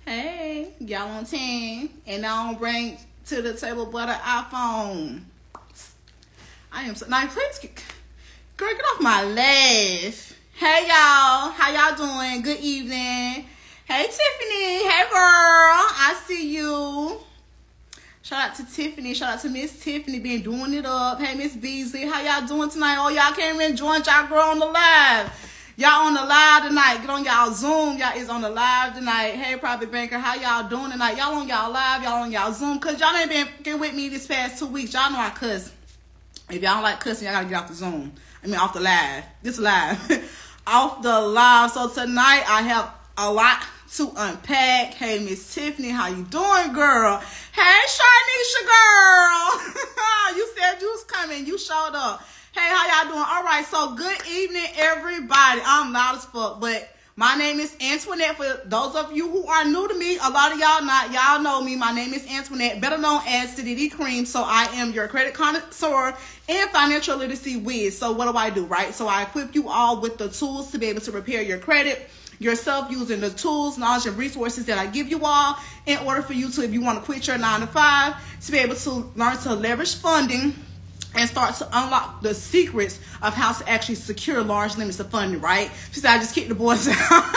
Hey, y'all on 10, and I don't bring to the table but an iPhone. I am so nice. Please, girl, get off my lash. Hey, y'all. How y'all doing? Good evening. Hey, Tiffany. Hey, girl. I see you. Shout out to Tiffany. Shout out to Miss Tiffany been doing it up. Hey, Miss Beasley. How y'all doing tonight? Oh, y'all came in and joined y'all girl on the live. Y'all on the live tonight. Get on y'all Zoom. Y'all is on the live tonight. Hey, Private Banker. How y'all doing tonight? Y'all on y'all live. Y'all on y'all Zoom. Because y'all ain't been with me this past 2 weeks. Y'all know I cuss. If y'all don't like cussing, y'all got to get off the Zoom. Off the live. This live. Off the live. So tonight, I have a lot to unpack. Hey, Miss Tiffany, how you doing, girl? Hey, Sharnisha, girl. You said you was coming. You showed up. Hey, how y'all doing? All right, so good evening, everybody. I'm loud as fuck, but my name is Antoinette. For those of you who are new to me, a lot of y'all not. Y'all know me. My name is Antoinette, better known as Sidity Cream. So I am your credit connoisseur and financial literacy whiz. So what do, right? So I equip you all with the tools to be able to repair your credit yourself using the tools, knowledge, and resources that I give you all in order for you to, if you want to quit your 9-to-5, to be able to learn to leverage funding and start to unlock the secrets of how to actually secure large limits of funding, right? She said, I just kicked the boys out.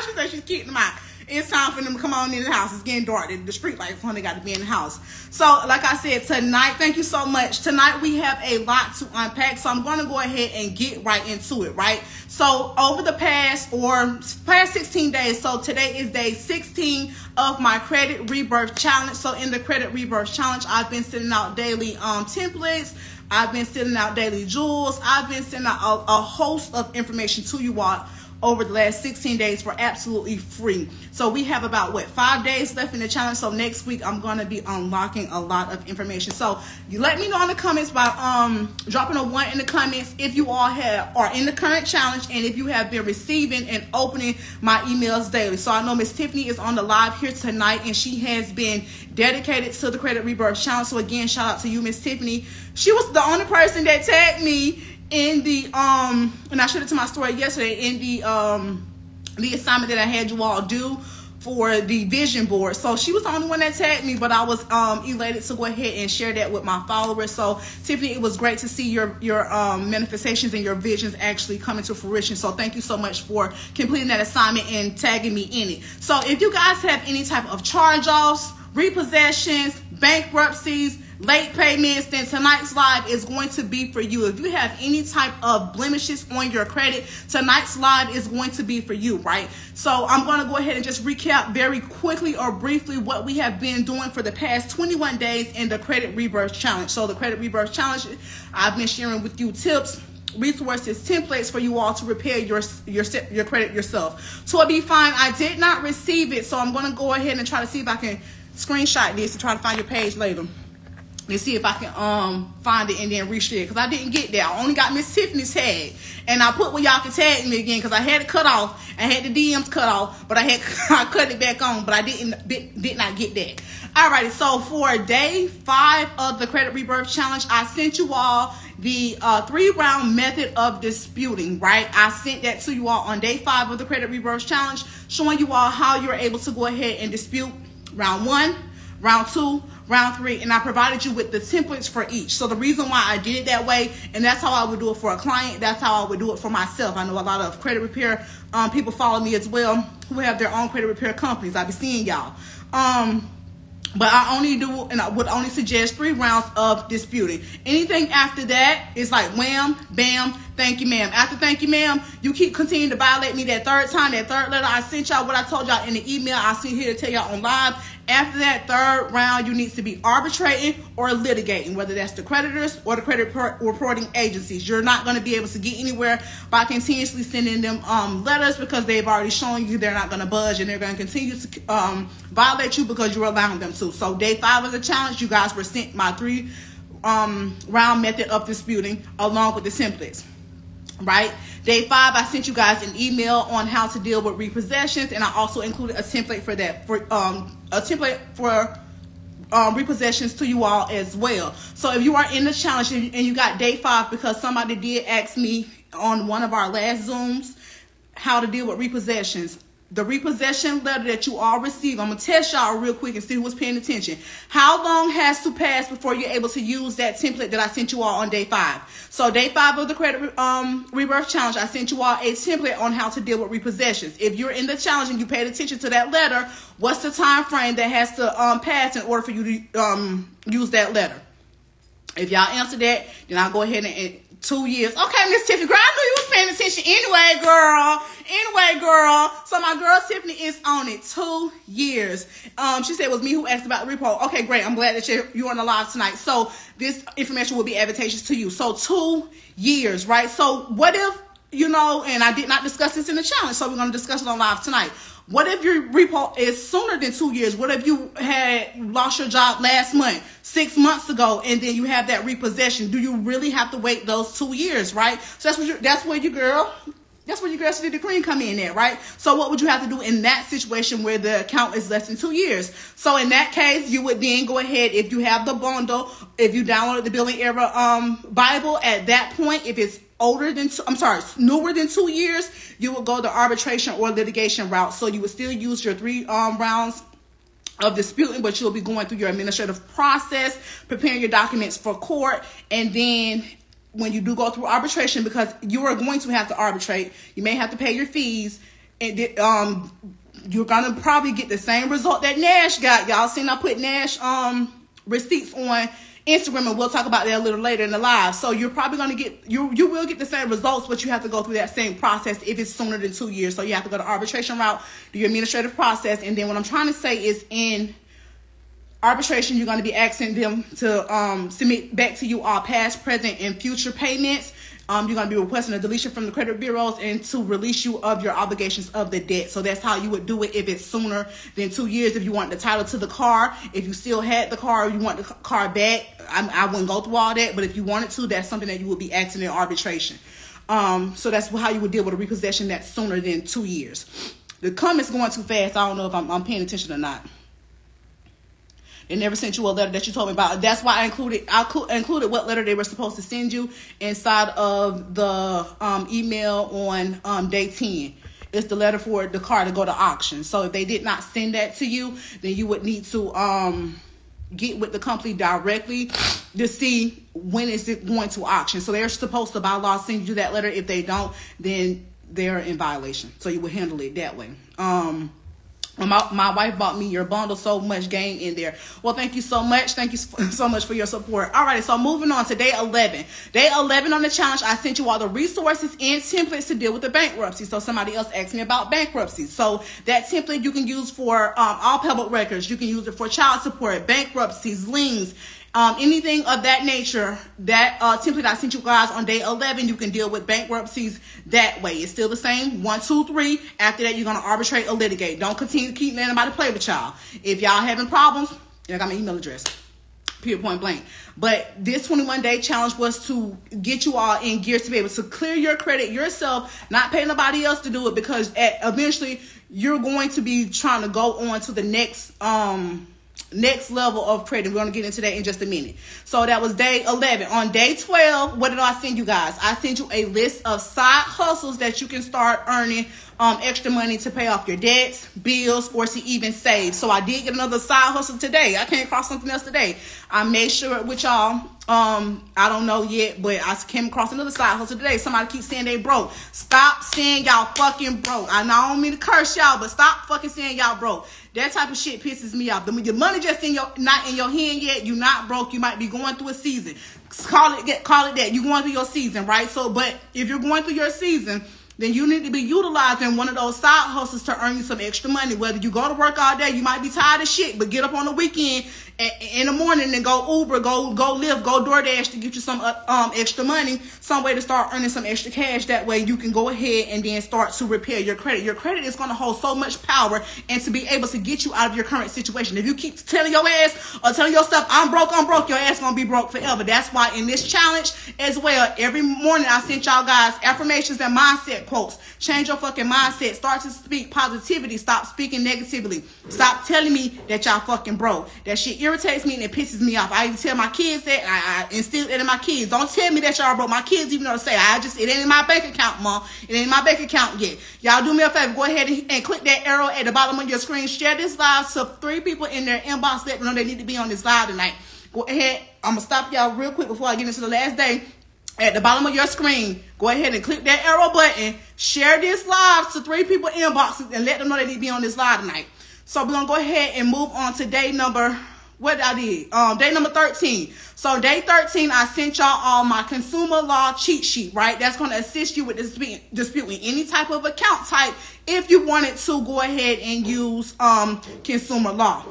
She said she's kicking them out. It's time for them to come on in the house. It's getting dark. The street lights on. They got to be in the house. So, like I said, tonight, thank you so much. Tonight, we have a lot to unpack. So, I'm going to go ahead and get right into it, right? So, over the past 16 days, so today is day 16 of my Credit Rebirth Challenge. So, in the Credit Rebirth Challenge, I've been sending out daily templates. I've been sending out daily jewels. I've been sending out a host of information to you all over the last 16 days for absolutely free. So we have about 5 days left in the challenge. So next week I'm going to be unlocking a lot of information. So you let me know in the comments by dropping a 1 in the comments if you all are in the current challenge and if you have been receiving and opening my emails daily. So I know Miss Tiffany is on the live here tonight and she has been dedicated to the Credit Rebirth Challenge. So again, shout out to you, Miss Tiffany. She was the only person that tagged me in the and I showed it to my story yesterday in the assignment that I had you all do for the vision board. So she was the only one that tagged me, but I was elated to go ahead and share that with my followers. So Tiffany, it was great to see your manifestations and your visions actually coming to fruition. So thank you so much for completing that assignment and tagging me in it. So if you guys have any type of charge-offs, repossessions, bankruptcies, late payments, then tonight's live is going to be for you. If you have any type of blemishes on your credit, tonight's live is going to be for you, right? So I'm going to go ahead and just recap very quickly or briefly what we have been doing for the past 21 days in the Credit Rebirth Challenge. So the Credit Rebirth Challenge, I've been sharing with you tips, resources, templates for you all to repair your credit yourself. To be fine, I did not receive it, so I'm going to go ahead and try to see if I can screenshot this and try to find your page later. Let's see if I can find it and then reshare, because I didn't get that. I only got Miss Tiffany's tag, and I put where y'all can tag me again because I had it cut off. I had the DMs cut off, but I cut it back on, but I did not get that. Alrighty, so for day 5 of the Credit Rebirth Challenge, I sent you all the 3-round method of disputing, right? I sent that to you all on day 5 of the Credit Rebirth Challenge, showing you all how you're able to go ahead and dispute round 1, round 2, round 3, and I provided you with the templates for each. So the reason why I did it that way, and that's how I would do it for a client, that's how I would do it for myself. I know a lot of credit repair people follow me as well who have their own credit repair companies. I be seeing y'all. But I only do, and I would only suggest 3 rounds of disputing. Anything after that is like wham, bam, thank you, ma'am. After thank you, ma'am, you keep continuing to violate me that 3rd time, that 3rd letter. I sent y'all what I told y'all in the email. I sit here to tell y'all on live. After that 3rd round, you need to be arbitrating or litigating, whether that's the creditors or the credit reporting agencies. You're not going to be able to get anywhere by continuously sending them letters, because they've already shown you they're not going to budge, and they're going to continue to violate you because you're allowing them to. So day 5 of the challenge, you guys were sent my 3 round method of disputing along with the templates. Right? Day 5, I sent you guys an email on how to deal with repossessions, and I also included a template for that, for a template for repossessions to you all as well. So if you are in the challenge and you got day 5, because somebody did ask me on one of our last Zooms how to deal with repossessions, the repossession letter that you all received. I'm going to test y'all real quick and see who was paying attention. How long has to pass before you're able to use that template that I sent you all on day 5? So day 5 of the credit rebirth challenge, I sent you all a template on how to deal with repossessions. If you're in the challenge and you paid attention to that letter, what's the time frame that has to pass in order for you to use that letter? If y'all answer that, then I'll go ahead and 2 years. Okay, Miss Tiffany, girl, I knew you was paying attention anyway, girl. So my girl Tiffany is on it. 2 years. She said it was me who asked about the repo. Okay, great. I'm glad that you're on the live tonight. So this information will be advantageous to you. So 2 years, right? So what if, and I did not discuss this in the challenge, so we're going to discuss it on live tonight. What if your repo is sooner than 2 years? What if you had lost your job last month, 6 months ago, and then you have that repossession? Do you really have to wait those 2 years, right? So that's where your girl Sidity Queen come in at, right? So what would you have to do in that situation where the account is less than 2 years? So in that case, you would then go ahead, if you have the bundle, if you downloaded the Billing Era Bible, at that point, if it's newer than 2 years, you would go the arbitration or litigation route. So you would still use your 3 rounds of disputing, but you'll be going through your administrative process, preparing your documents for court, and then when you do go through arbitration, because you are going to have to arbitrate, you may have to pay your fees, and you're gonna probably get the same result that Nash got. Y'all seen I put Nash receipts on Instagram, and we'll talk about that a little later in the live. So you're probably going to get, you will get the same results, but you have to go through that same process if it's sooner than 2 years. So you have to go to arbitration route, do your administrative process. And then what I'm trying to say is, in arbitration, you're going to be asking them to submit back to you all past, present, and future payments. You're going to be requesting a deletion from the credit bureaus and to release you of your obligations of the debt. So that's how you would do it if it's sooner than 2 years. If you want the title to the car, if you still had the car, or you want the car back, I wouldn't go through all that. But if you wanted to, that's something that you would be asking in arbitration. So that's how you would deal with a repossession that's sooner than 2 years. The comments going too fast. I don't know if I'm paying attention or not. They never sent you a letter that you told me about. That's why I included what letter they were supposed to send you inside of the email on day 10. It's the letter for the car to go to auction. So if they did not send that to you, then you would need to get with the company directly to see when is it going to auction. So they're supposed to, by law, send you that letter. If they don't, then they're in violation. So you would handle it that way. My wife bought me your bundle, so much game in there. Well, thank you so much. Thank you so much for your support. All right, so moving on to day 11. Day 11 on the challenge, I sent you all the resources and templates to deal with the bankruptcy. So somebody else asked me about bankruptcy. So that template you can use for all public records. You can use it for child support, bankruptcies, liens, anything of that nature. That template I sent you guys on day 11, you can deal with bankruptcies that way. It's still the same. 1, 2, 3. After that, you're going to arbitrate or litigate. Don't continue to keep letting anybody play with y'all. If y'all having problems, I got my email address. Period, point blank. But this 21-day challenge was to get you all in gear to be able to clear your credit yourself, not pay nobody else to do it, because eventually you're going to be trying to go on to the next level of credit. We're going to get into that in just a minute. So that was day 11. On day 12, what did I send you guys? I sent you a list of side hustles that you can start earning extra money to pay off your debts, bills, or to even save. So I did get another side hustle today. I came across something else today. I made sure with y'all. I don't know yet, but I came across another side hustle today. Somebody keeps saying they broke. Stop saying y'all fucking broke. I don't mean to curse y'all, but stop fucking saying y'all broke. That type of shit pisses me off. Your money just not in your hand yet. You're not broke. You might be going through a season. Call it that. You're going through your season, right? So, but if you're going through your season, then you need to be utilizing one of those side hustles to earn you some extra money. Whether you go to work all day, you might be tired of shit, but get up on the weekend in the morning and go Uber, go Lyft, go DoorDash to get you some extra money, some way to start earning some extra cash. That way you can go ahead and then start to repair your credit. Your credit is going to hold so much power and to be able to get you out of your current situation. If you keep telling your ass or telling yourself, I'm broke, your ass going to be broke forever. That's why in this challenge as well, every morning I sent y'all guys affirmations and mindset quotes. Change your fucking mindset. Start to speak positivity. Stop speaking negatively. Stop telling me that y'all fucking broke. That shit irritates me and it pisses me off. I even tell my kids that. I instill it in my kids. Don't tell me that y'all broke. My kids even know to say, it ain't in my bank account, Mom. It ain't in my bank account yet. Y'all do me a favor. Go ahead and click that arrow at the bottom of your screen. Share this live to 3 people in their inbox. Let them know they need to be on this live tonight. Go ahead. I'm going to stop y'all real quick before I get into the last day. At the bottom of your screen, go ahead and click that arrow button. Share this live to 3 people inboxes and let them know they need to be on this live tonight. So we're going to go ahead and move on to day number, day number 13. So day 13, I sent y'all all my consumer law cheat sheet, right? That's going to assist you with disputing any type of account type if you wanted to go ahead and use consumer law.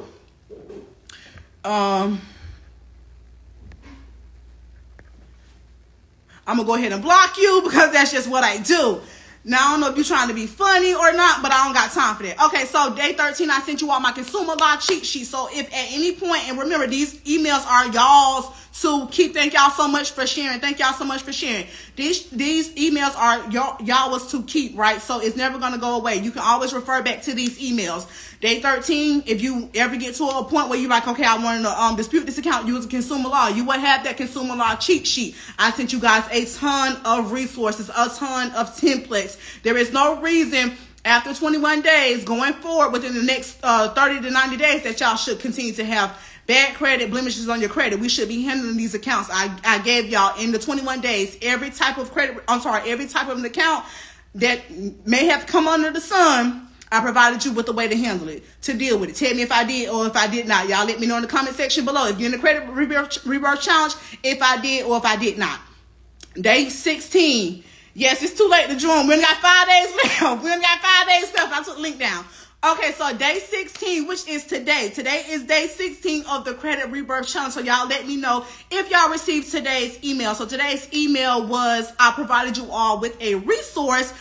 I'm going to go ahead and block you because that's just what I do. Now, I don't know if you're trying to be funny or not, but I don't got time for that. Okay, so day 13, I sent you all my consumer law cheat sheet. So if at any point, and remember, these emails are y'all's to keep. Thank y'all so much for sharing. Thank y'all so much for sharing. These emails are y'all was to keep, right? So it's never going to go away. You can always refer back to these emails. Day 13, if you ever get to a point where you're like, okay, I want to dispute this account using consumer law, you would have that consumer law cheat sheet. I sent you guys a ton of resources, a ton of templates. There is no reason after 21 days going forward within the next 30 to 90 days that y'all should continue to have bad credit, blemishes on your credit. We should be handling these accounts. I gave y'all in the 21 days every type of every type of an account that may have come under the sun. I provided you with a way to handle it, to deal with it. Tell me if I did or if I did not. Y'all let me know in the comment section below. If you're in the credit rebirth challenge, if I did or if I did not. Day 16. Yes, it's too late to join. We only got 5 days left. We only got 5 days left. I took the link down. Okay, so day 16, which is today. Today is day 16 of the Credit Rebirth Challenge. So y'all let me know if y'all received today's email. So today's email was, I provided you all with a resource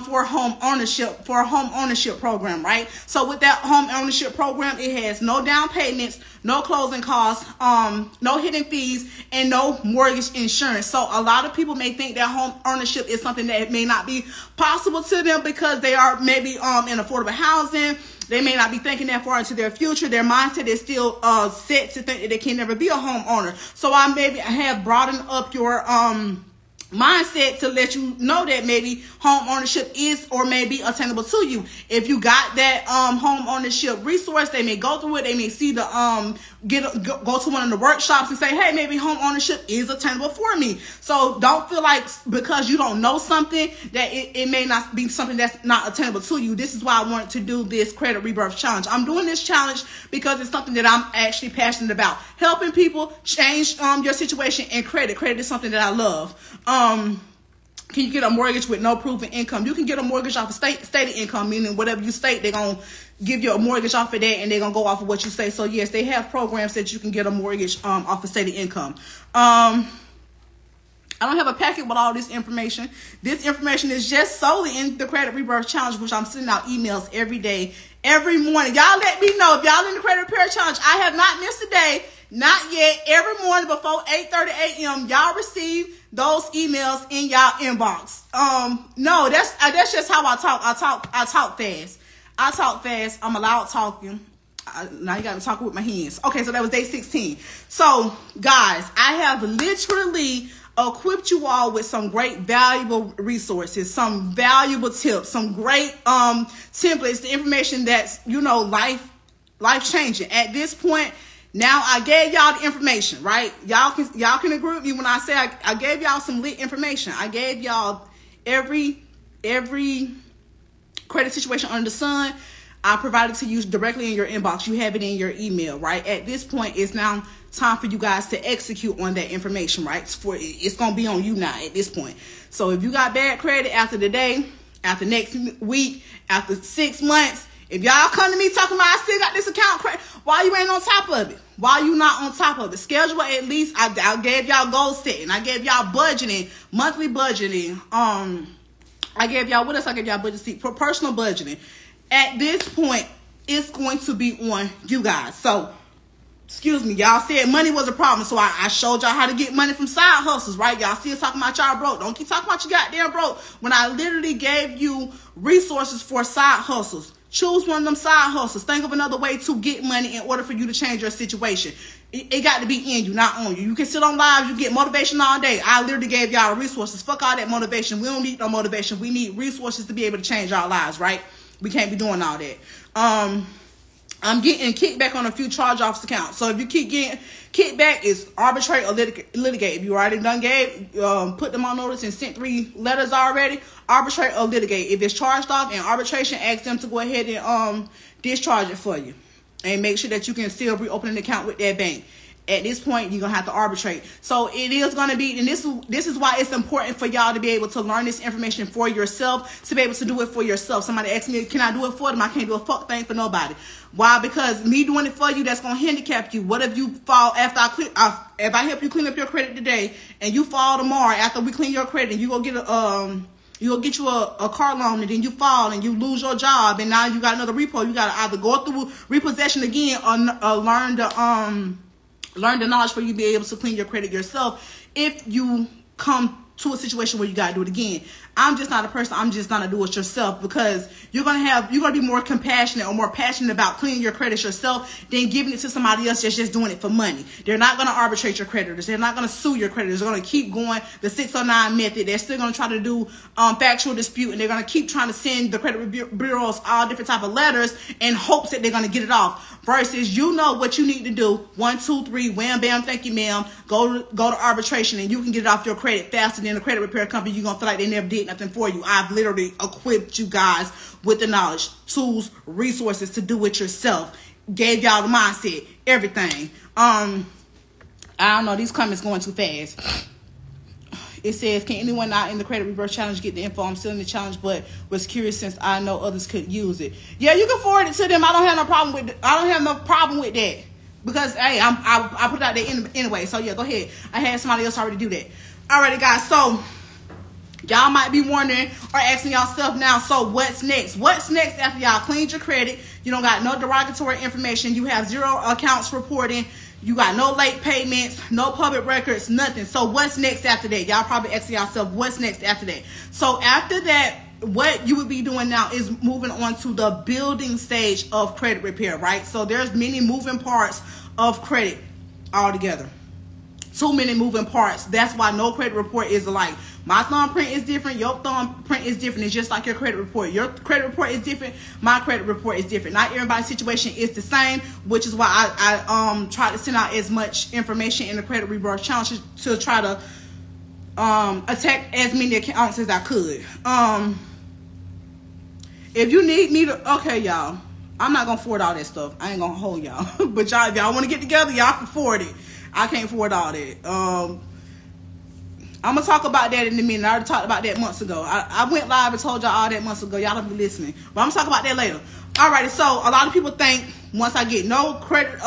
for home ownership, for a home ownership program, right? So with that home ownership program, it has no down payments, no closing costs, no hidden fees, and no mortgage insurance. So a lot of people may think that home ownership is something that may not be possible to them because they are maybe in affordable housing. They may not be thinking that far into their future. Their mindset is still set to think that they can never be a homeowner. So I have broadened up your mindset to let you know that maybe home ownership is or may be attainable to you. If you got that home ownership resource, they may go through it. They may see the go to one of the workshops and say, hey, maybe home ownership is attainable for me. So don't feel like because you don't know something that it may not be something that's not attainable to you. This is why I wanted to do this Credit Rebirth Challenge. I'm doing this challenge because it's something that I'm actually passionate about. Helping people change your situation in credit. Credit is something that I love. Can you get a mortgage with no proof of income? You can get a mortgage off of stated income, meaning whatever you state, they're going to give you a mortgage off of that and they're going to go off of what you say. So yes, they have programs that you can get a mortgage off of stated income. I don't have a packet with all this information. This information is just solely in the Credit Rebirth Challenge, which I'm sending out emails every day, every morning. Y'all let me know if y'all in the Credit Repair Challenge. I have not missed a day. Not yet. Every morning before 8:30 a.m., y'all receive those emails in y'all inbox. No, that's just how I talk. I talk fast. I talk fast. I'm a loud talking. Now you got me talking with my hands. Okay, so that was day 16. So, guys, I have literally equipped you all with some great valuable resources, some valuable tips, some great templates, the information that's, life changing. At this point, now I gave y'all the information, right? Y'all can agree with me when I say I gave y'all some lit information. I gave y'all every credit situation under the sun. I provided to you directly in your inbox. You have it in your email, right? At this point, it's now time for you guys to execute on that information, right? It's going to be on you now at this point. So if you got bad credit after today, after next week, after 6 months, if y'all come to me talking about I still got this account credit, why you ain't on top of it? Why you not on top of it? Schedule at least. I gave y'all goal setting. I gave y'all budgeting, monthly budgeting. I gave y'all, what else I gave y'all budget seat for personal budgeting. At this point, it's going to be on you guys. So excuse me, y'all said money was a problem, so I showed y'all how to get money from side hustles, right? Y'all still talking about y'all broke. Don't keep talking about you goddamn broke when I literally gave you resources for side hustles. Choose one of them side hustles. Think of another way to get money in order for you to change your situation. It got to be in you, not on you. You can sit on live, you get motivation all day. I literally gave y'all resources. Fuck all that motivation. We don't need no motivation. We need resources to be able to change our lives, right? We can't be doing all that. I'm getting kickback on a few charge-offs accounts. So if you keep getting kickback, it's arbitrate or litigate. If you already put them on notice and sent 3 letters already, arbitrate or litigate. If it's charged off in arbitration, ask them to go ahead and discharge it for you. And make sure that you can still reopen an account with that bank. At this point, you're going to have to arbitrate. So it is going to be, and this is why it's important for y'all to be able to learn this information for yourself, to be able to do it for yourself. Somebody asked me, can I do it for them? I can't do a fuck thing for nobody. Why? Because me doing it for you, that's going to handicap you. What if you fall after if I help you clean up your credit today and you fall tomorrow after we clean your credit and you go get you'll get you a car loan and then you fall and you lose your job and now you got another repo. You got to either go through repossession again or learn the knowledge for you to be able to clean your credit yourself if you come to a situation where you got to do it again. I'm just not a person. I'm just not a do it yourself, because you're going to be more compassionate or more passionate about cleaning your credit yourself than giving it to somebody else that's just doing it for money. They're not going to arbitrate your creditors. They're not going to sue your creditors. They're going to keep going the 609 method. They're still going to try to do factual dispute, and they're going to keep trying to send the credit bureaus all different type of letters in hopes that they're going to get it off. Versus, you know what you need to do. 1, 2, 3, wham, bam, thank you, ma'am. Go to arbitration, and you can get it off your credit faster than the credit repair company. You're going to feel like they never did nothing for you. I've literally equipped you guys with the knowledge, tools, resources to do it yourself. Gave y'all the mindset, everything. I don't know, these comments going too fast. It says, can anyone not in the credit reverse challenge get the info? I'm still in the challenge, but was curious since I know others could use it. Yeah, you can forward it to them. I don't have no problem with that. Because hey, I put it out there anyway. So yeah, go ahead. I had somebody else already do that. Alrighty, guys. So y'all might be wondering or asking yourself now, so what's next? What's next after y'all cleaned your credit? You don't got no derogatory information. You have 0 accounts reporting. You got no late payments, no public records, nothing. So what's next after that? Y'all probably asking yourself, what's next after that? So after that, what you would be doing now is moving on to the building stage of credit repair, right? So there's many moving parts of credit altogether. Too many moving parts. That's why no credit report is alike. My thumbprint is different. Your thumbprint is different. It's just like your credit report. Your credit report is different. My credit report is different. Not everybody's situation is the same, which is why I try to send out as much information in the credit reverse challenge to try to attack as many accounts as I could. If you need me to, okay, y'all, I'm not gonna forward all that stuff. I ain't gonna hold y'all. But y'all, if y'all want to get together, y'all can forward it. I can't afford all that. I'm going to talk about that in a minute. I already talked about that months ago. I went live and told y'all all that months ago. Y'all don't be listening. But I'm going to talk about that later. Alrighty, so a lot of people think once I get no credit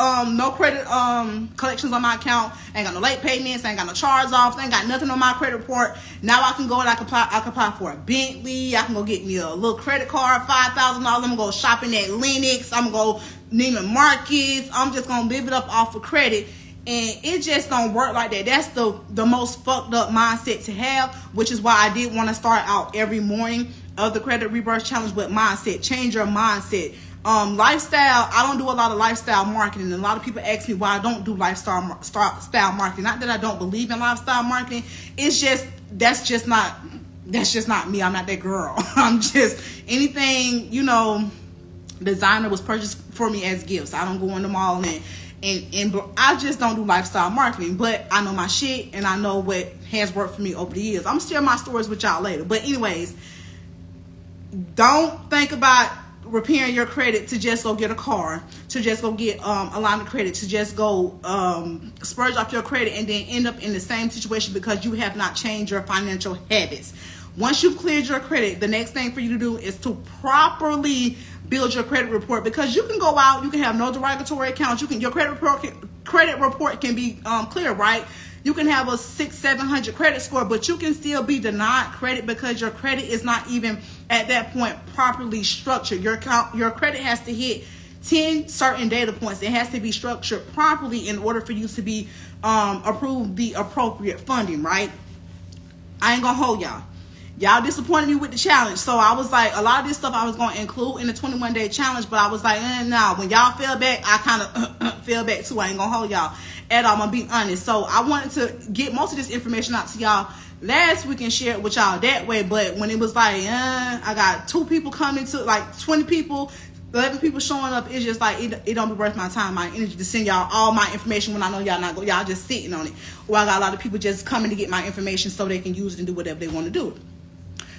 collections on my account, ain't got no late payments, ain't got no charge offs, ain't got nothing on my credit report, now I can go and I can apply for a Bentley. I can go get me a little credit card, $5,000. I'm going to go shopping at Lennox. I'm going to go Neiman Marcus. I'm just going to live it up off of credit. And it just don't work like that. That's the most fucked up mindset to have, which is why I did want to start out every morning of the credit reverse challenge with mindset. Change your mindset. Lifestyle, I don't do a lot of lifestyle marketing. And a lot of people ask me why I don't do lifestyle marketing. Not that I don't believe in lifestyle marketing. It's just, that's just not me. I'm not that girl. I'm just, anything, you know, designer was purchased for me as gifts. I don't go in the mall and I just don't do lifestyle marketing, but I know my shit and I know what has worked for me over the years. I'm sharing my stories with y'all later. But anyways, don't think about repairing your credit to just go get a car, to just go get a line of credit, to just go splurge off your credit and then end up in the same situation because you have not changed your financial habits. Once you've cleared your credit, the next thing for you to do is to properly build your credit report, because you can go out, you can have no derogatory accounts, your credit report can be clear, right? You can have a 600-700 credit score, but you can still be denied credit because your credit is not even at that point properly structured. Your credit has to hit 10 certain data points. It has to be structured properly in order for you to be approved the appropriate funding, right? I ain't gonna hold y'all. Y'all disappointed me with the challenge. So I was like, a lot of this stuff I was going to include in the 21-day challenge, but I was like, no. When y'all fell back, I kind of fell back too. I ain't going to hold y'all at all. I'm going to be honest. So I wanted to get most of this information out to y'all last week and share it with y'all that way. But when it was like, I got 2 people coming to, like 20 people, 11 people showing up, it's just like, it don't be worth my time, my energy to send y'all all my information when I know y'all not go, y'all just sitting on it. Or I got a lot of people just coming to get my information so they can use it and do whatever they want to do.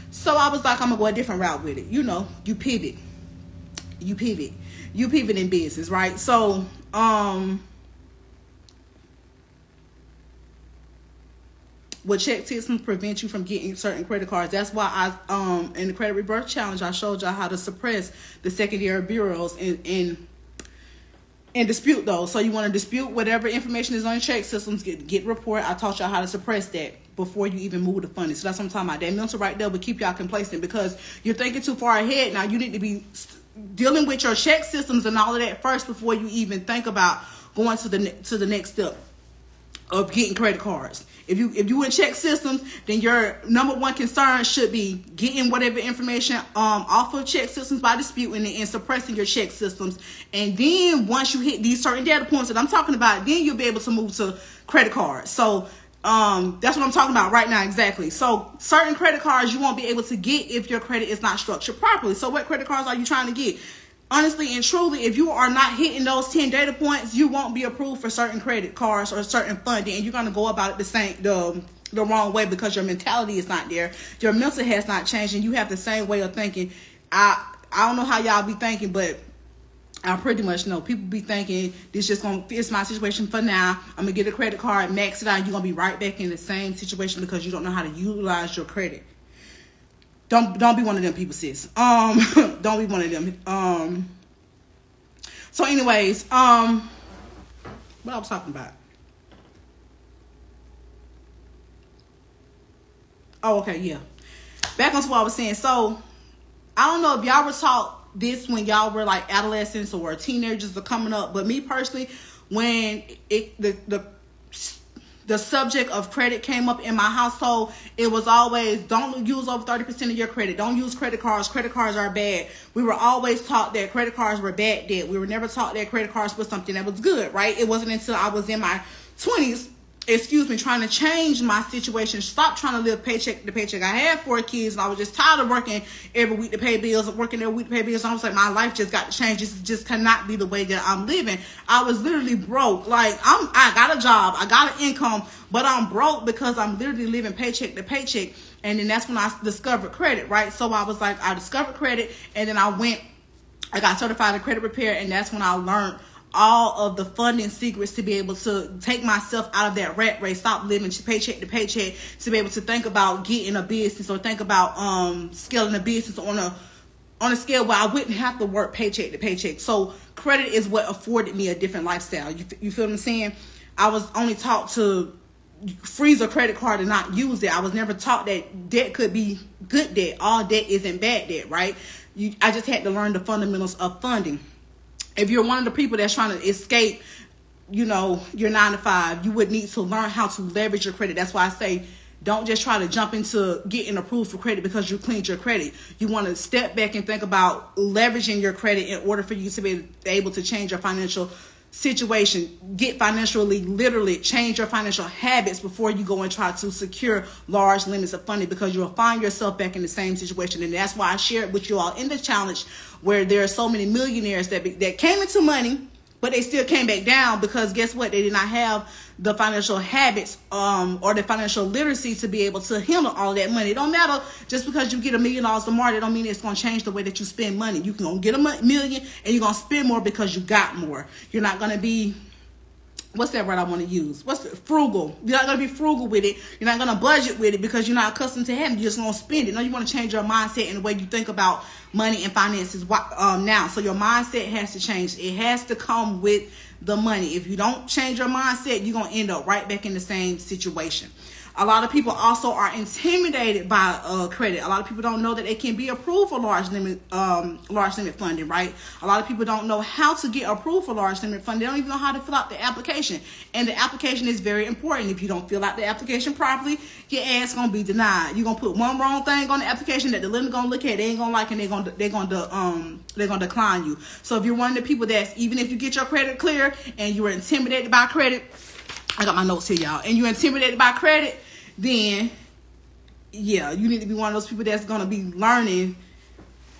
So I was like, I'm going to go a different route with it. You know, you pivot. You pivot. You pivot in business, right? So, what check systems prevent you from getting certain credit cards. That's why I, in the credit rebirth challenge, I showed y'all how to suppress the secondary bureaus and dispute those. So you want to dispute whatever information is on your check systems, get report. I taught y'all how to suppress that before you even move the funding. So that's what I'm talking about. That mental right there will keep y'all complacent because you're thinking too far ahead. Now you need to be dealing with your check systems and all of that first before you even think about going to the next step of getting credit cards. If you in check systems, then your number one concern should be getting whatever information off of check systems by disputing it and suppressing your check systems. And then once you hit these certain data points that I'm talking about, then you'll be able to move to credit cards. So that's what I'm talking about right now, exactly. So certain credit cards you won't be able to get if your credit is not structured properly. So what credit cards are you trying to get? Honestly and truly, if you are not hitting those 10 data points, you won't be approved for certain credit cards or certain funding, and you're going to go about it the wrong way because your mentality is not there. Your mental has not changed, and you have the same way of thinking. I don't know how y'all be thinking, but I pretty much know people be thinking this just gonna fix my situation for now. I'm gonna get a credit card, max it out, and you're gonna be right back in the same situation because you don't know how to utilize your credit. Don't be one of them people, sis. Don't be one of them. So anyways, what I was talking about. Oh, okay, yeah. Back onto what I was saying. So I don't know if y'all were taught this when y'all were like adolescents or teenagers are coming up, but me personally, when the subject of credit came up in my household, it was always, don't use over 30% of your credit. Don't use credit cards. Credit cards are bad. We were always taught that credit cards were bad debt. We were never taught that credit cards was something that was good, right? It wasn't until I was in my 20s, trying to change my situation, stop trying to live paycheck to paycheck. I had 4 kids and I was just tired of working every week to pay bills, working every week to pay bills. I was like, my life just got to change. This just cannot be the way that I'm living. I was literally broke. Like I got a job, I got an income, but I'm broke because I'm literally living paycheck to paycheck. And then that's when I discovered credit, right? So I was like, I discovered credit, and then I got certified in credit repair, and that's when I learned all of the funding secrets to be able to take myself out of that rat race, stop living paycheck to paycheck, to be able to think about getting a business or think about scaling a business on a scale where I wouldn't have to work paycheck to paycheck. So credit is what afforded me a different lifestyle. You feel what I'm saying? I was only taught to freeze a credit card and not use it. I was never taught that debt could be good debt. All debt isn't bad debt, right? I just had to learn the fundamentals of funding. If you're one of the people that's trying to escape, your 9 to 5, you would need to learn how to leverage your credit. That's why I say, don't just try to jump into getting approved for credit because you cleaned your credit. You want to step back and think about leveraging your credit in order for you to be able to change your financial situation, get financially literate, change your financial habits before you go and try to secure large limits of funding, because you'll find yourself back in the same situation. And that's why I shared with you all in the challenge where there are so many millionaires that came into money, but they still came back down because guess what? They did not have the financial habits or the financial literacy to be able to handle all that money. It don't matter just because you get $1 million tomorrow. That don't mean it's going to change the way that you spend money. You can get $1 million and you're going to spend more because you got more. You're not going to be, what's that word I want to use? Frugal. You're not going to be frugal with it. You're not going to budget with it because you're not accustomed to having it. You're just going to spend it. No, you want to change your mindset and the way you think about money and finances now. So your mindset has to change. It has to come with the money. If you don't change your mindset, you're going to end up right back in the same situation. A lot of people also are intimidated by credit. A lot of people don't know that it can be approved for large limit funding, right? A lot of people don't know how to get approved for large limit funding. They don't even know how to fill out the application. And the application is very important. If you don't fill out the application properly, your ass gonna be denied. You're gonna put one wrong thing on the application that the lender gonna look at, they ain't gonna like, and they're gonna decline you. So if you're one of the people that's, even if you get your credit clear and you were intimidated by credit, I got my notes here, y'all, and you're intimidated by credit, then yeah, you need to be one of those people that's going to be learning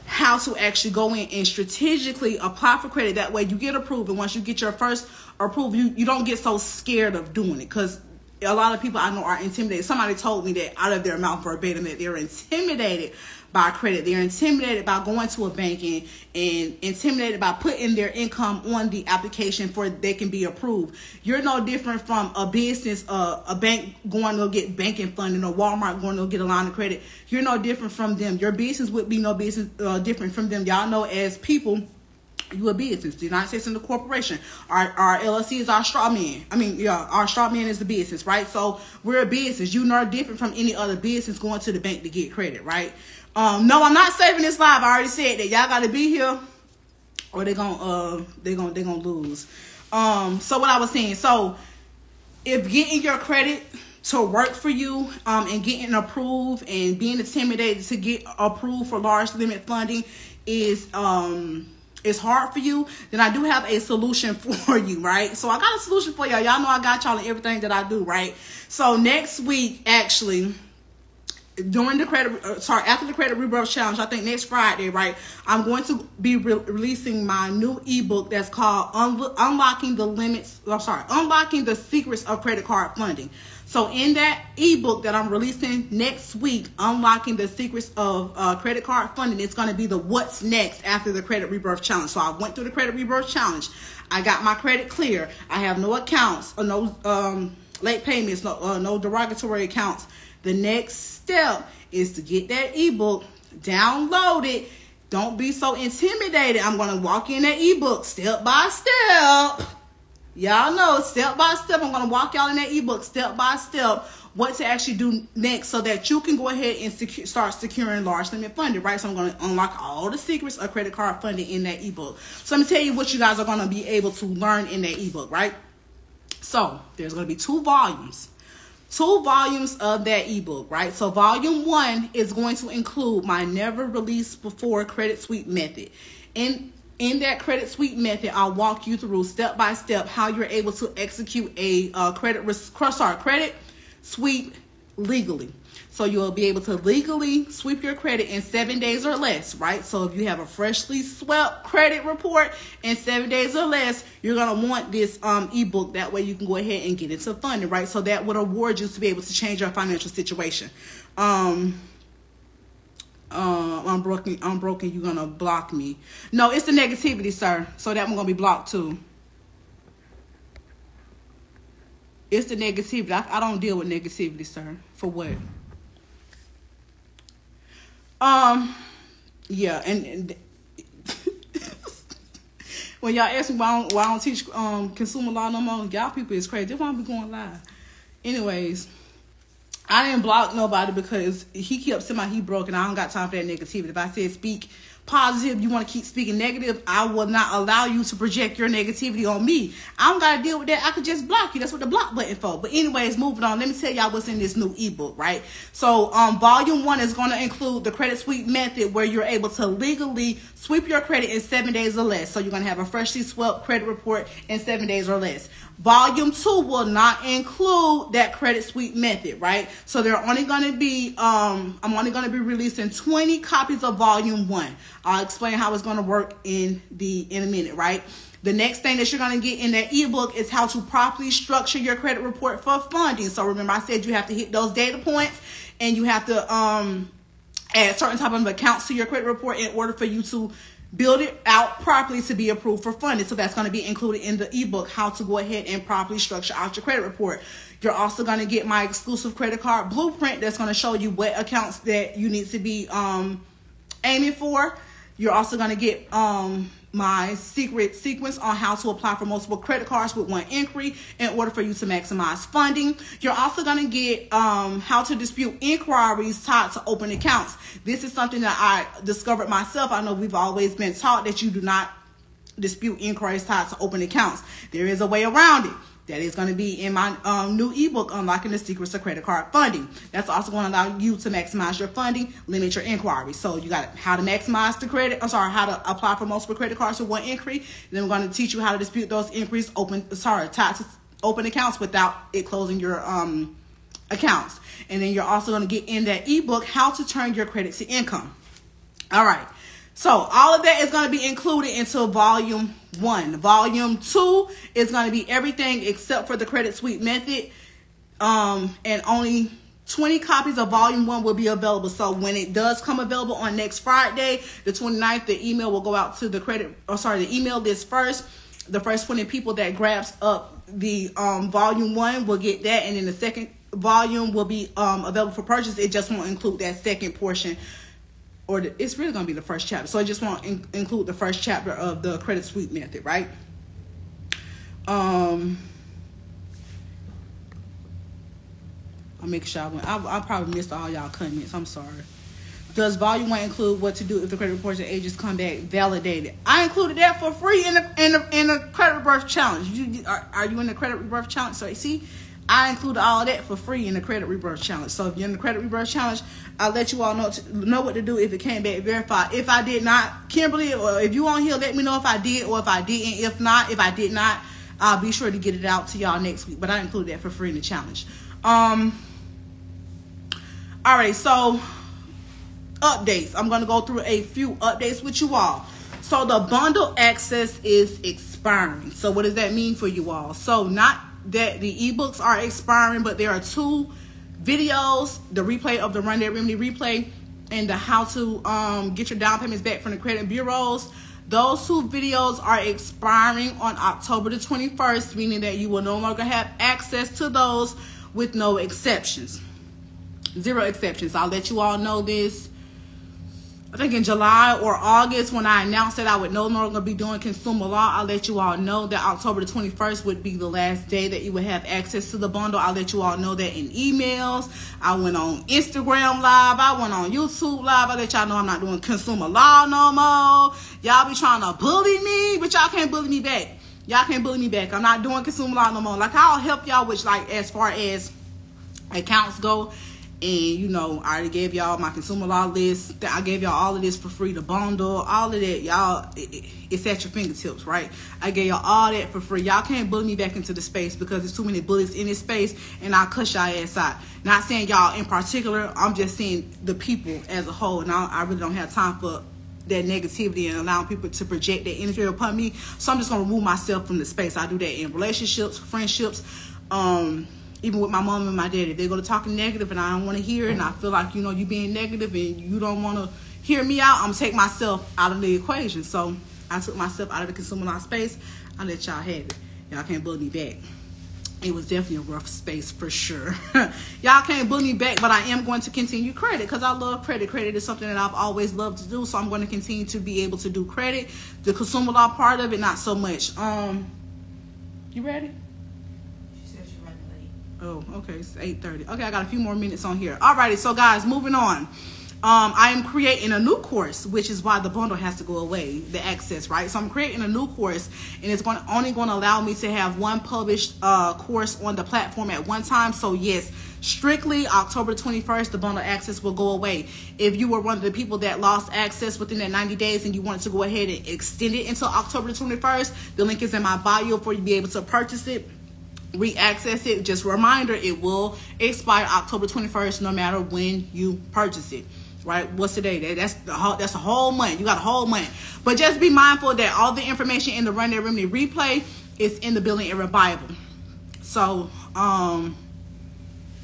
how to actually go in and strategically apply for credit. That way you get approved, and once you get your first approval, you don't get so scared of doing it, because a lot of people I know are intimidated. Somebody told me that out of their mouth verbatim that they're intimidated by credit. They're intimidated by going to a bank and intimidated by putting their income on the application for they can be approved. You're no different from a business, a bank going to get banking funding, or Walmart going to get a line of credit. You're no different from them. Your business would be no business different from them. Y'all know, as people, you a business. The United States and the corporation. Our LLC is our straw man. Our straw man is the business, right? So we're a business. You're no different from any other business going to the bank to get credit, right? No, I'm not saving this live. I already said that y'all got to be here, or they're gonna lose. So what I was saying. So if getting your credit to work for you, and getting approved and being intimidated to get approved for large limit funding is hard for you, then I do have a solution for you, right? So I got a solution for y'all. Y'all know I got y'all in everything that I do, right? So next week, actually, during the after the credit rebirth challenge, I think next Friday, right, I'm going to be releasing my new ebook that's called Unlocking the Secrets of Credit Card Funding. So in that ebook that I'm releasing next week, Unlocking the Secrets of Credit Card Funding, it's going to be the what's next after the credit rebirth challenge. So I went through the credit rebirth challenge. I got my credit clear. I have no accounts, or no late payments, no derogatory accounts. The next step is to get that ebook, download it. Don't be so intimidated. I'm going to walk in that ebook step by step. Y'all know, step by step. I'm going to walk y'all in that ebook step by step what to actually do next, so that you can go ahead and start securing large limit funding, right? So I'm going to unlock all the secrets of credit card funding in that ebook. So let me tell you what you guys are going to be able to learn in that ebook, right? So there's going to be two volumes of that ebook, right? So volume 1 is going to include my never released before credit sweep method. In that credit sweep method, I'll walk you through step by step how you're able to execute a credit sweep legally. So you'll be able to legally sweep your credit in 7 days or less, right? So if you have a freshly swept credit report in 7 days or less, you're going to want this ebook. That way you can go ahead and get into funding, right? So that would award you to be able to change your financial situation. I'm broken. You're going to block me. No, it's the negativity, sir. So that one going to be blocked too. It's the negativity. I don't deal with negativity, sir. For what? Yeah, and when y'all ask me why I don't teach consumer law no more, y'all people is crazy. That's why I be going live. Anyways, I didn't block nobody because he kept saying he broke, and I don't got time for that negativity. If I said speak positive, you want to keep speaking negative, I will not allow you to project your negativity on me. I don't got to deal with that. I could just block you. That's what the block button for. But anyways, moving on. Let me tell y'all what's in this new ebook, right? So volume 1 is going to include the credit sweep method, where you're able to legally sweep your credit in 7 days or less. So you're going to have a freshly swept credit report in 7 days or less. Volume 2 will not include that credit sweep method, right? So they're only going to be, I'm only going to be releasing 20 copies of volume 1. I'll explain how it's going to work in a minute, right? The next thing that you're going to get in that ebook is how to properly structure your credit report for funding. So remember, I said you have to hit those data points, and you have to add certain type of accounts to your credit report in order for you to build it out properly to be approved for funding. So that's going to be included in the ebook, how to go ahead and properly structure out your credit report. You're also going to get my exclusive credit card blueprint that's going to show you what accounts that you need to be aiming for. You're also going to get my secret sequence on how to apply for multiple credit cards with one inquiry in order for you to maximize funding. You're also going to get how to dispute inquiries tied to open accounts. This is something that I discovered myself. I know we've always been taught that you do not dispute inquiries tied to open accounts. There is a way around it. That is going to be in my new ebook, Unlocking the Secrets of Credit Card Funding. That's also going to allow you to maximize your funding, limit your inquiries. So you got how to maximize the credit. How to apply for multiple credit cards with one inquiry. Then we're going to teach you how to dispute those inquiries tied to open accounts without it closing your accounts. And then you're also going to get in that ebook, how to turn your credit to income. All right. So all of that is going to be included into volume 1. Volume 2 is going to be everything except for the credit suite method. And only 20 copies of volume 1 will be available. So when it does come available on next Friday, the 29th, the email will go out to the email list first. The first 20 people that grabs up the volume 1 will get that. And then the second volume will be available for purchase. It just won't include that second portion. It's really going to be the first chapter. So I just want to include the first chapter of the credit suite method, right? I'll make sure I probably missed all y'all comments. I'm sorry. Does volume 1 include what to do if the credit reports and agents come back validated? I included that for free in the credit rebirth challenge. Are you in the credit rebirth challenge? So you see, I included all of that for free in the credit rebirth challenge. So if you're in the credit rebirth challenge, I'll let you all know what to do if it came back verified. If I did not, Kimberly, or if you on here, let me know if I did or if I didn't. If I did not, I'll be sure to get it out to y'all next week. But I included that for free in the challenge. All right, so updates. I'm going to go through a few updates with you all. So the bundle access is expiring. So what does that mean for you all? So not that the ebooks are expiring, but there are 2 videos, the replay of the Run That Remedy replay and the how to get your down payments back from the credit bureaus. Those 2 videos are expiring on October the 21st, meaning that you will no longer have access to those with no exceptions. 0 exceptions. I'll let you all know this, I think in July or August, when I announced that I would no longer be doing consumer law. I'll let you all know that October the 21st would be the last day that you would have access to the bundle. I'll let you all know that in emails. I went on Instagram Live. I went on YouTube Live. I'll let y'all know I'm not doing consumer law no more. Y'all be trying to bully me, but y'all can't bully me back. Y'all can't bully me back. I'm not doing consumer law no more. Like, I'll help y'all with, like, as far as accounts go. And, you know, I already gave y'all my consumer law list. I gave y'all all of this for free, the bundle, all of that. Y'all, it's at your fingertips, right? I gave y'all all that for free. Y'all can't bully me back into the space because there's too many bullies in this space, and I'll cuss y'all ass out. Not saying y'all in particular. I'm just saying the people as a whole. And I really don't have time for that negativity and allowing people to project that energy upon me. So I'm just going to remove myself from the space. I do that in relationships, friendships, even with my mom and my dad. If they're going to talk negative and I don't want to hear it, and I feel like, you know, you being negative and you don't want to hear me out, I'm going to take myself out of the equation. So I took myself out of the consumer law space. I let y'all have it. Y'all can't bully me back. It was definitely a rough space for sure. Y'all can't bully me back, but I am going to continue credit because I love credit. Credit is something that I've always loved to do, so I'm going to continue to be able to do credit. The consumer law part of it, not so much. You ready? Oh, okay, it's 8:30. Okay, I got a few more minutes on here. Alrighty, so guys, moving on. I am creating a new course, which is why the bundle has to go away, the access, right? So I'm creating a new course, and it's only going to allow me to have one published course on the platform at one time. So yes, strictly October 21st, the bundle access will go away. If you were one of the people that lost access within that 90 days and you wanted to go ahead and extend it until October 21st, the link is in my bio for you to be able to purchase it, re-access it. Just a reminder, it will expire October 21st no matter when you purchase it, right? What's today? That's a whole month. You got a whole month. But just be mindful that all the information in the Run That Remedy replay is in the Billing Error Bible. So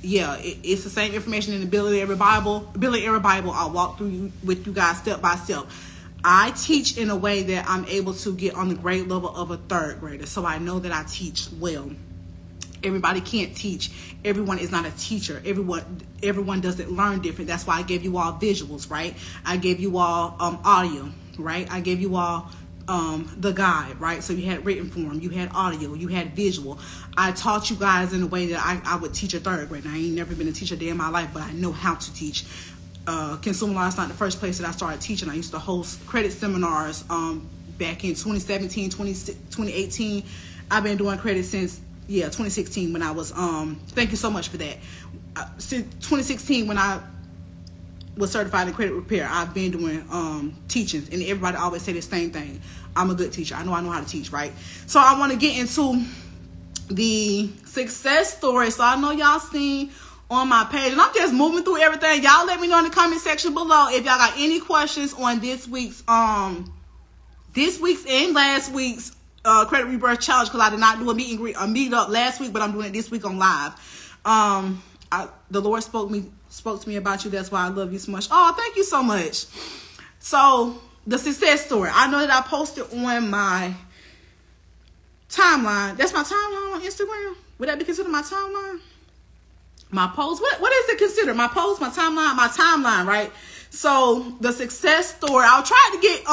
yeah, it's the same information in the Billing Error Bible. I'll walk through with you guys step by step. I teach in a way that I'm able to get on the grade level of a 3rd grader, so I know that I teach well. Everybody can't teach. Everyone is not a teacher. Everyone doesn't learn different. That's why I gave you all visuals, right? I gave you all audio, right? I gave you all the guide, right? So you had written form, you had audio, you had visual. I taught you guys in a way that I would teach a third grade. Now, I ain't never been a teacher a day in my life, but I know how to teach. Consumer law is not the first place that I started teaching. I used to host credit seminars back in 2017, 2018. I've been doing credit since 2016 when I was thank you so much for that. Since 2016 when I was certified in credit repair, I've been doing teachings, and everybody always say the same thing. I'm a good teacher. I know how to teach, right? So I want to get into the success story. So I know y'all seen on my page, and I'm just moving through everything. Y'all let me know in the comment section below if y'all got any questions on this week's and last week's credit rebirth challenge, because I did not do a meet and greet, a meet up last week, but I'm doing it this week on live. The Lord spoke to me about you. That's why I love you so much. Oh, thank you so much. So the success story, I know that I posted on my timeline. That's my timeline on Instagram. Would that be considered my timeline? My post? What is it considered? My post, my timeline, right? So the success story, I tried to get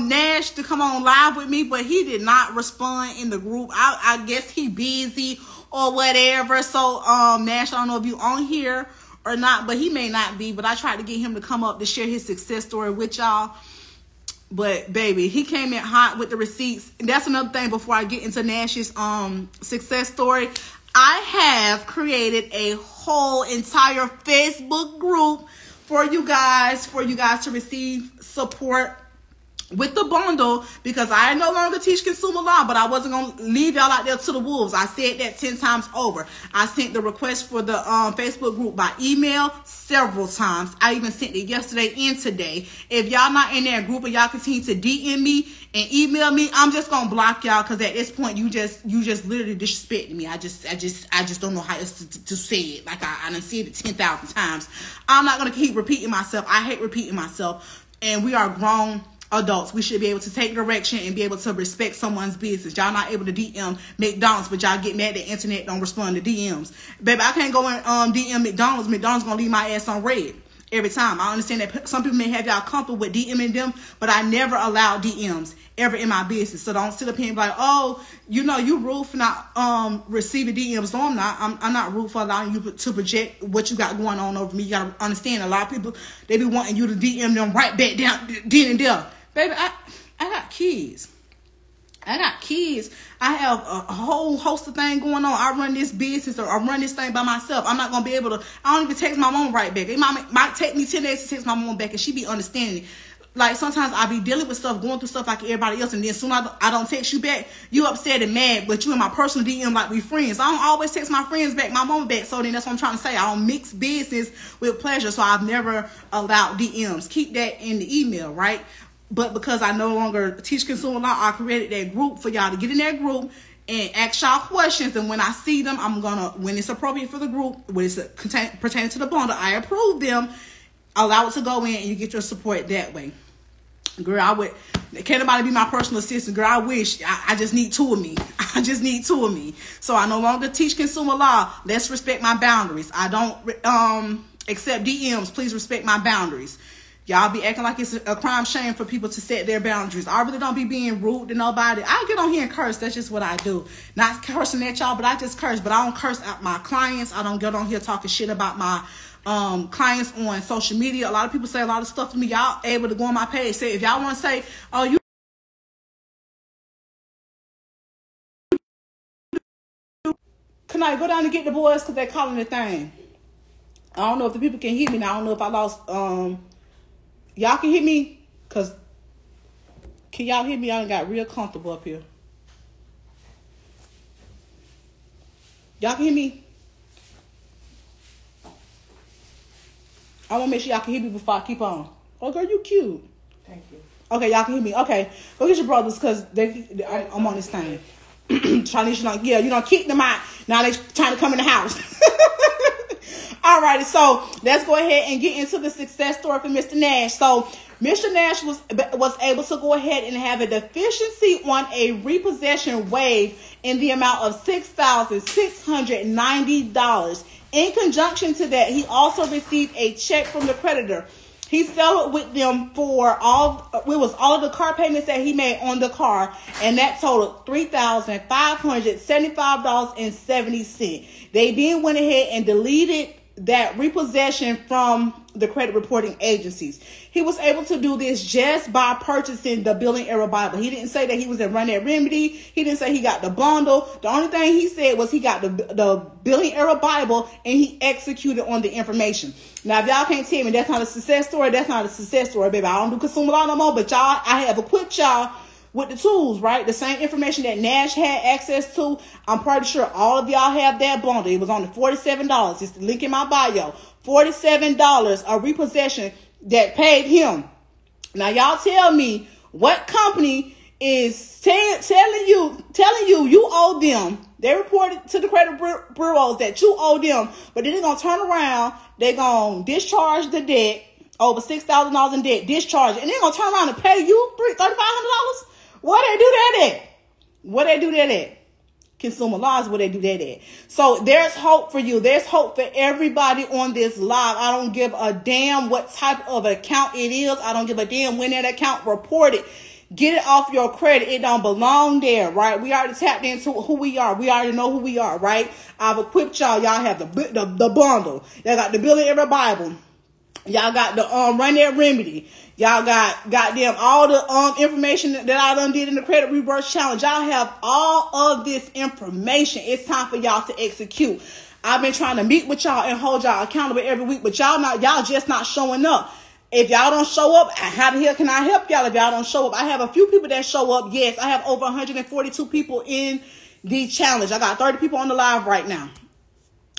Nash to come on live with me, but he did not respond in the group. I guess he busy or whatever. So Nash, I don't know if you on here or not, but he may not be. But I tried to get him to come up to share his success story with y'all. But baby, he came in hot with the receipts. And that's another thing before I get into Nash's success story. I have created a whole entire Facebook group for you guys to receive support with the bundle, because I no longer teach consumer law, but I wasn't going to leave y'all out there to the wolves. I said that 10 times over. I sent the request for the Facebook group by email several times. I even sent it yesterday and today. If y'all not in that group and y'all continue to DM me and email me, I'm just going to block y'all, because at this point you just literally disrespecting me. I just don't know how else to say it. Like I done said it 10,000 times. I'm not going to keep repeating myself. I hate repeating myself. And we are grown adults. We should be able to take direction and be able to respect someone's business. Y'all not able to DM McDonald's, but y'all get mad that the internet don't respond to DMs. Baby, I can't go and DM McDonald's. McDonald's gonna leave my ass on red every time. I understand that some people may have y'all comfortable with DMing them, but I never allow DMs ever in my business. So don't sit up here and be like, oh, you know, you rude for not receiving DMs. No, I'm not. I'm not rude for allowing you to project what you got going on over me. You gotta understand, a lot of people, they be wanting you to DM them right back down then and there. Baby, I got kids. I have a whole host of things going on. I run this business, or I run this thing by myself. I'm not going to be able to, I don't even text my mom right back. It might take me 10 days to text my mom back, and she be understanding. Like, sometimes I be dealing with stuff, going through stuff like everybody else, and then soon I don't text you back, you upset and mad, but you in my personal DM like we friends. I don't always text my friends back, my mom back, so then that's what I'm trying to say. I don't mix business with pleasure, so I've never allowed DMs. Keep that in the email, right? But because I no longer teach consumer law, I created that group for y'all to get in that group and ask y'all questions. And when I see them, I'm going to, when it's appropriate for the group, when it's pertaining to the bundle, I approve them, allow it to go in, and you get your support that way. Girl, can't nobody be my personal assistant. Girl, I wish. I just need two of me. I just need two of me. So I no longer teach consumer law. Let's respect my boundaries. I don't accept DMs. Please respect my boundaries. Y'all be acting like it's a crime shame for people to set their boundaries. I really don't be being rude to nobody. I get on here and curse. That's just what I do. Not cursing at y'all, but I just curse. But I don't curse at my clients. I don't get on here talking shit about my clients on social media. A lot of people say a lot of stuff to me. Y'all able to go on my page. Say, if y'all want to say, oh, you can I go down and get the boys because they're calling the thing. I don't know if the people can hear me now. I don't know if I lost y'all can hear me? Because can y'all hear me? I done got real comfortable up here. Y'all can hear me? I want to make sure y'all can hear me before I keep on. Oh, girl, you cute. Thank you. Okay, y'all can hear me. Okay, go get your brothers because I'm on this thing. Trying to, you don't kick them out. Now they trying to come in the house. Alrighty, so let's go ahead and get into the success story for Mr. Nash. So Mr. Nash was able to go ahead and have a deficiency on a repossession waived in the amount of $6,690. In conjunction to that, he also received a check from the creditor He settled with them for all of the car payments that he made on the car, and that totaled $3,575.70. They then went ahead and deleted that repossession from the credit reporting agencies. He was able to do this just by purchasing the billing error Bible. He didn't say that he was in Run That Remedy. He didn't say he got the bundle. The only thing he said was he got the billing error Bible, and he executed on the information. Now, if y'all can't tell me that's not a success story, that's not a success story, baby. I don't do consumer law no more, but y'all, I have equipped y'all with the tools, right? The same information that Nash had access to. I'm pretty sure all of y'all have that bundle. It was only $47. It's the link in my bio. $47, a repossession that paid him. Now, y'all tell me what company is telling you you owe them. They reported to the credit bureaus that you owe them, but then they're going to turn around. They're going to discharge the debt, over $6,000 in debt, discharge it, and they're going to turn around and pay you $3,500. Where they do that at? Where they do that at? Consumer laws, where they do that at. So there's hope for you. There's hope for everybody on this live. I don't give a damn what type of account it is. I don't give a damn when that account reported. Get it off your credit. It don't belong there, right? We already tapped into who we are. We already know who we are, right? I've equipped y'all. Y'all have the bundle. Y'all got the billing error Bible. Y'all got the Run That Remedy. Y'all got goddamn all the information that I done did in the credit reverse challenge. Y'all have all of this information. It's time for y'all to execute. I've been trying to meet with y'all and hold y'all accountable every week, but y'all just not showing up. If y'all don't show up, how the hell can I help y'all if y'all don't show up? I have a few people that show up. Yes, I have over 142 people in the challenge. I got 30 people on the live right now.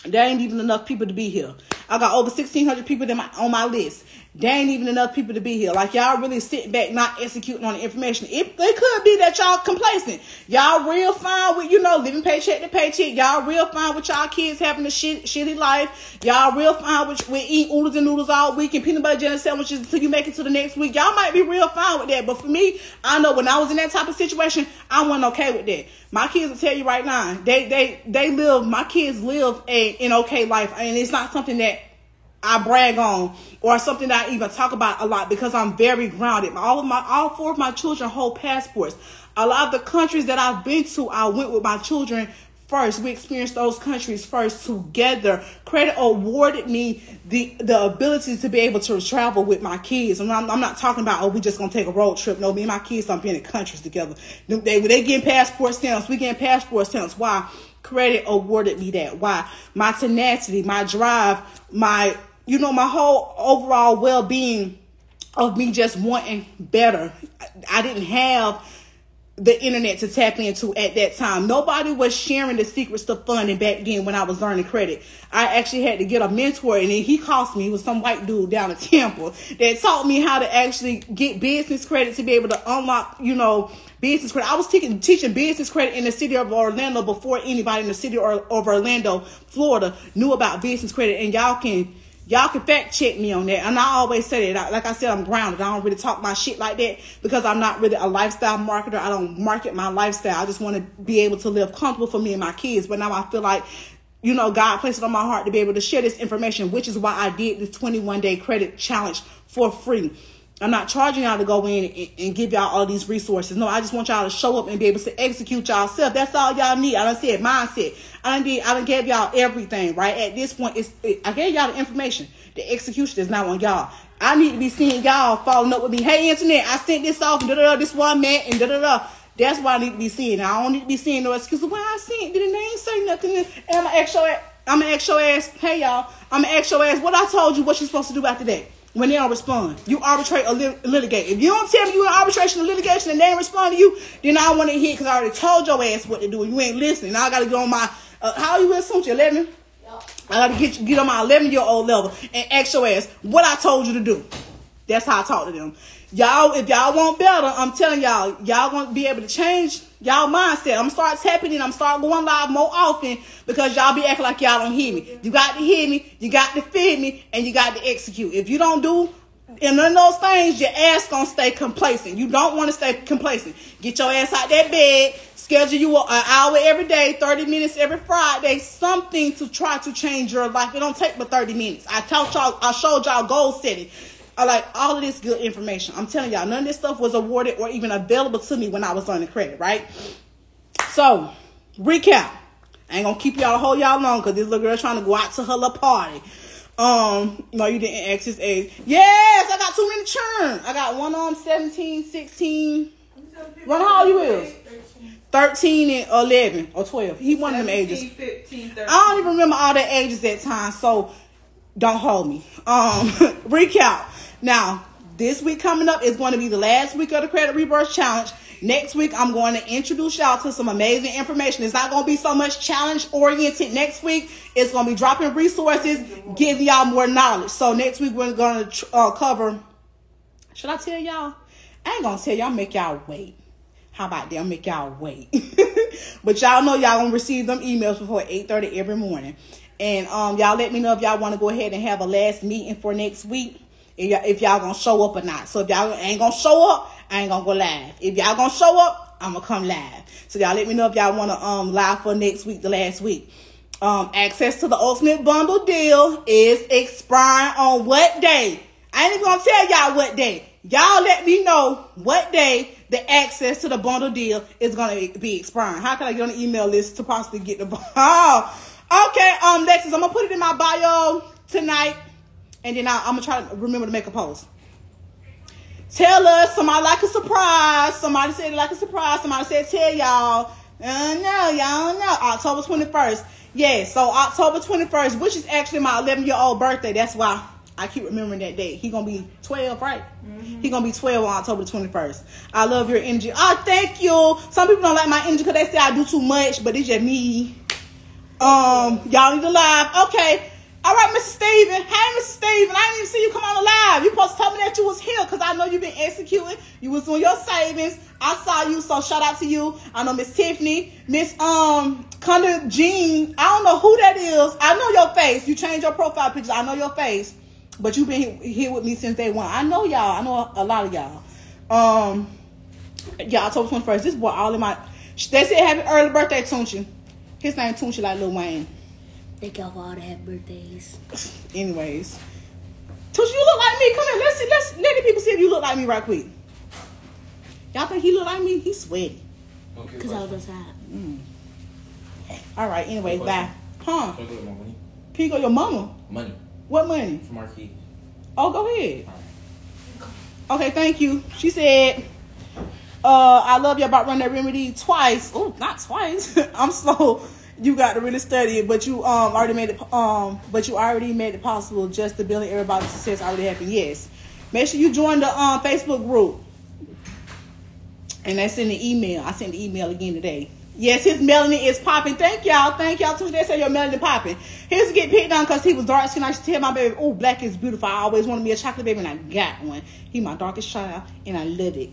There ain't even enough people to be here. I got over 1,600 people on my list. There ain't even enough people to be here. Like, y'all really sitting back, not executing on the information. It could be that y'all complacent. Y'all real fine with, living paycheck to paycheck. Y'all real fine with y'all kids having a shitty life. Y'all real fine with eating oodles and noodles all week and peanut butter jelly sandwiches until you make it to the next week. Y'all might be real fine with that. But for me, I know when I was in that type of situation, I wasn't okay with that. My kids will tell you right now, my kids live an okay life. And it's not something that I brag on or something that I even talk about a lot because I'm very grounded. All four of my children hold passports. A lot of the countries that I've been to, I went with my children first. We experienced those countries first together. Credit awarded me the ability to be able to travel with my kids. And I'm not talking about, we just going to take a road trip. No, me and my kids don't be in the countries together. They getting passport stamps. We getting passport stamps. Why? Credit awarded me that. Why? My tenacity, my drive, my whole overall well-being of me just wanting better. I didn't have the internet to tap into at that time. Nobody was sharing the secrets to funding back then when I was learning credit. I actually had to get a mentor, and then he cost me. He was some white dude down in Temple that taught me how to actually get business credit to be able to unlock, business credit. I was teaching business credit in the city of Orlando before anybody in the city of Orlando, Florida, knew about business credit. And y'all can fact check me on that. And I always say that. Like I said, I'm grounded. I don't really talk my shit like that because I'm not really a lifestyle marketer. I don't market my lifestyle. I just want to be able to live comfortable for me and my kids. But now I feel like, God placed it on my heart to be able to share this information, which is why I did this 21-day credit challenge for free. I'm not charging y'all to go in and give y'all all these resources. No, I just want y'all to show up and be able to execute y'all self. That's all y'all need. I done said mindset. I done gave y'all everything, right? At this point, I gave y'all the information. The execution is not on y'all. I need to be seeing y'all following up with me. Hey, internet, I sent this off, and da-da-da, this one man, and da-da-da. That's what I need to be seeing. I don't need to be seeing no excuses. Why I sent it, and they ain't say nothing. And I'm going to ask your ass, hey, y'all, I'm going to ask your ass what I told you, what you supposed to do after that. When they don't respond, you arbitrate or litigate. If you don't tell me you in arbitration or litigation and they ain't respond to you, then I don't want to hear because I already told your ass what to do. You ain't listening. Now I got to get on my, how you with Suchi, 11? Yep. I got to get on my 11-year-old level and ask your ass what I told you to do. That's how I talk to them. Y'all, if y'all want better, I'm telling y'all going to be able to change y'all mindset. I'm going to start tapping in. I'm start going live more often because y'all be acting like y'all don't hear me. You got to hear me. You got to feed me. And you got to execute. If you don't do none of those things, your ass going to stay complacent. You don't want to stay complacent. Get your ass out that bed. Schedule you an hour every day, 30 minutes every Friday, something to try to change your life. It don't take but 30 minutes. I showed y'all goal setting. like all of this good information. I'm telling y'all, none of this stuff was awarded or even available to me when I was learning credit, right? So, recap. I ain't gonna keep y'all to hold y'all long because this little girl trying to go out to her little party. No, you didn't ask his age. Yes, I got too many churn. I got one on 17, 16. What how old you is? 13 and 11 or 12. He one of them ages. 15, 13. I don't even remember all the ages that time, so don't hold me. Recap. Now, this week coming up is going to be the last week of the Credit Rebirth Challenge. Next week, I'm going to introduce y'all to some amazing information. It's not going to be so much challenge-oriented next week. It's going to be dropping resources, giving y'all more knowledge. So next week, we're going to cover... Should I tell y'all? I ain't going to tell y'all. Make y'all wait. How about that? I'll make y'all wait. But y'all know y'all going to receive them emails before 8:30 every morning. And y'all let me know if y'all want to go ahead and have a last meeting for next week. If y'all going to show up or not. So if y'all ain't going to show up, I ain't going to go live. If y'all going to show up, I'm going to come live. So y'all let me know if y'all want to live for next week, the last week. Access to the Ultimate Bundle deal is expiring on what day? I ain't even going to tell y'all what day. Y'all let me know what day the access to the bundle deal is going to be expiring. How can I get on the email list to possibly get the bundle? Oh, okay, Lexus, I'm going to put it in my bio tonight. And then I'm going to try to remember to make a post. Tell us. Somebody like a surprise. Somebody said like a surprise. Somebody said tell y'all. No, y'all don't know. October 21st. Yeah, so October 21st, which is actually my 11-year-old birthday. That's why I keep remembering that date. He going to be 12, right? Mm-hmm. He going to be 12 on October 21st. I love your energy. Oh, thank you. Some people don't like my energy because they say I do too much, but it's just me. Y'all need to live. Okay. All right, Mr. Steven. Hey, Mr. Steven. I didn't even see you come on the live. You supposed to tell me that you was here because I know you've been executing. You was doing your savings. I saw you, so shout out to you. I know Miss Tiffany, Miss Conda Jean. I don't know who that is. I know your face. You changed your profile picture. I know your face. But you've been here with me since day one. I know y'all. I know a lot of y'all. Yeah, October 21st. This boy all in my... They said happy early birthday, Tunchi. His name Tunchi like Lil Wayne. Thank y'all for all the happy birthdays. Anyways. Tunchi, you look like me. Come here. Let's let the people see if you look like me right quick. Y'all think he look like me? He's sweaty. Because I was outside. All right. Anyways, bye. Huh? Can you go your mama? Money. What money? From our kids. Oh, go ahead. Okay, thank you. She said, I love you about running that remedy twice. Oh, not twice. I'm slow. You got to really study it, but you already made it possible. Just the building everybody's success already happened. Yes. Make sure you join the Facebook group. And that's in the email. I sent the email again today. Yes, his melanin is popping. Thank y'all. Thank y'all too. They say your melanin popping. His get picked on because he was dark skin. I should tell my baby, oh, black is beautiful. I always wanted me a chocolate baby, and I got one. He my darkest child, and I love it.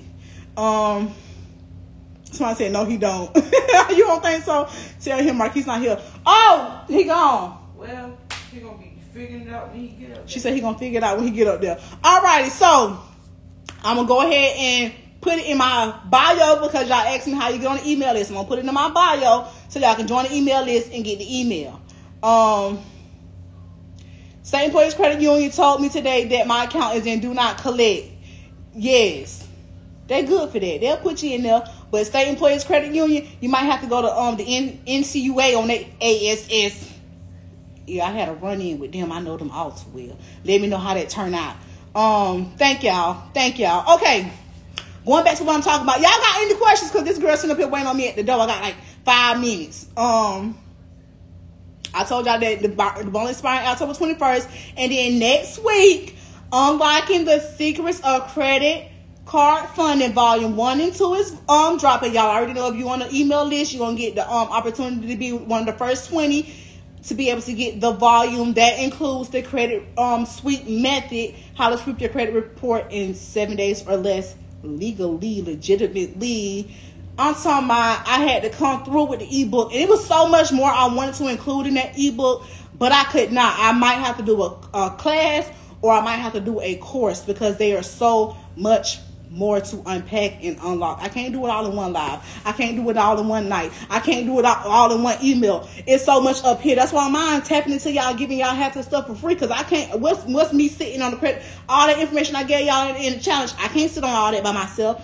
Somebody said, no, he don't. You don't think so? Tell him Marquise not here. Oh, he gone. Well, he gonna be figuring it out when he get up there. She said he gonna figure it out when he get up there. Alrighty, so I'm gonna go ahead and put it in my bio because y'all asked me how you get on the email list. I'm gonna put it in my bio so y'all can join the email list and get the email. State Employees Credit Union told me today that my account is in Do Not Collect. Yes, they're good for that. They'll put you in there. But State Employees Credit Union, you might have to go to the NCUA on their ASS. Yeah, I had a run-in with them. I know them all too well. Let me know how that turned out. Thank y'all. Thank y'all. Okay. Going back to what I'm talking about. Y'all got any questions? Because this girl sitting up here waiting on me at the door. I got like 5 minutes. I told y'all that the bond expiring October 21st. And then next week, Unlocking the Secrets of Credit Card Funding Volume 1 and 2 is dropping. Y'all already know if you're on the email list, you're going to get the opportunity to be one of the first 20 to be able to get the volume that includes the credit sweep method, how to sweep your credit report in 7 days or less, legally, legitimately. I'm talking about I had to come through with the ebook, and it was so much more I wanted to include in that ebook, but I could not. I might have to do a class, or I might have to do a course because they are so much more to unpack and unlock. I can't do it all in one live. I can't do it all in one night. I can't do it all in one email. It's so much up here. That's why I'm tapping into y'all, giving y'all half the stuff for free, because I can't. What's me sitting on the credit? All the information I gave y'all in the challenge, I can't sit on all that by myself.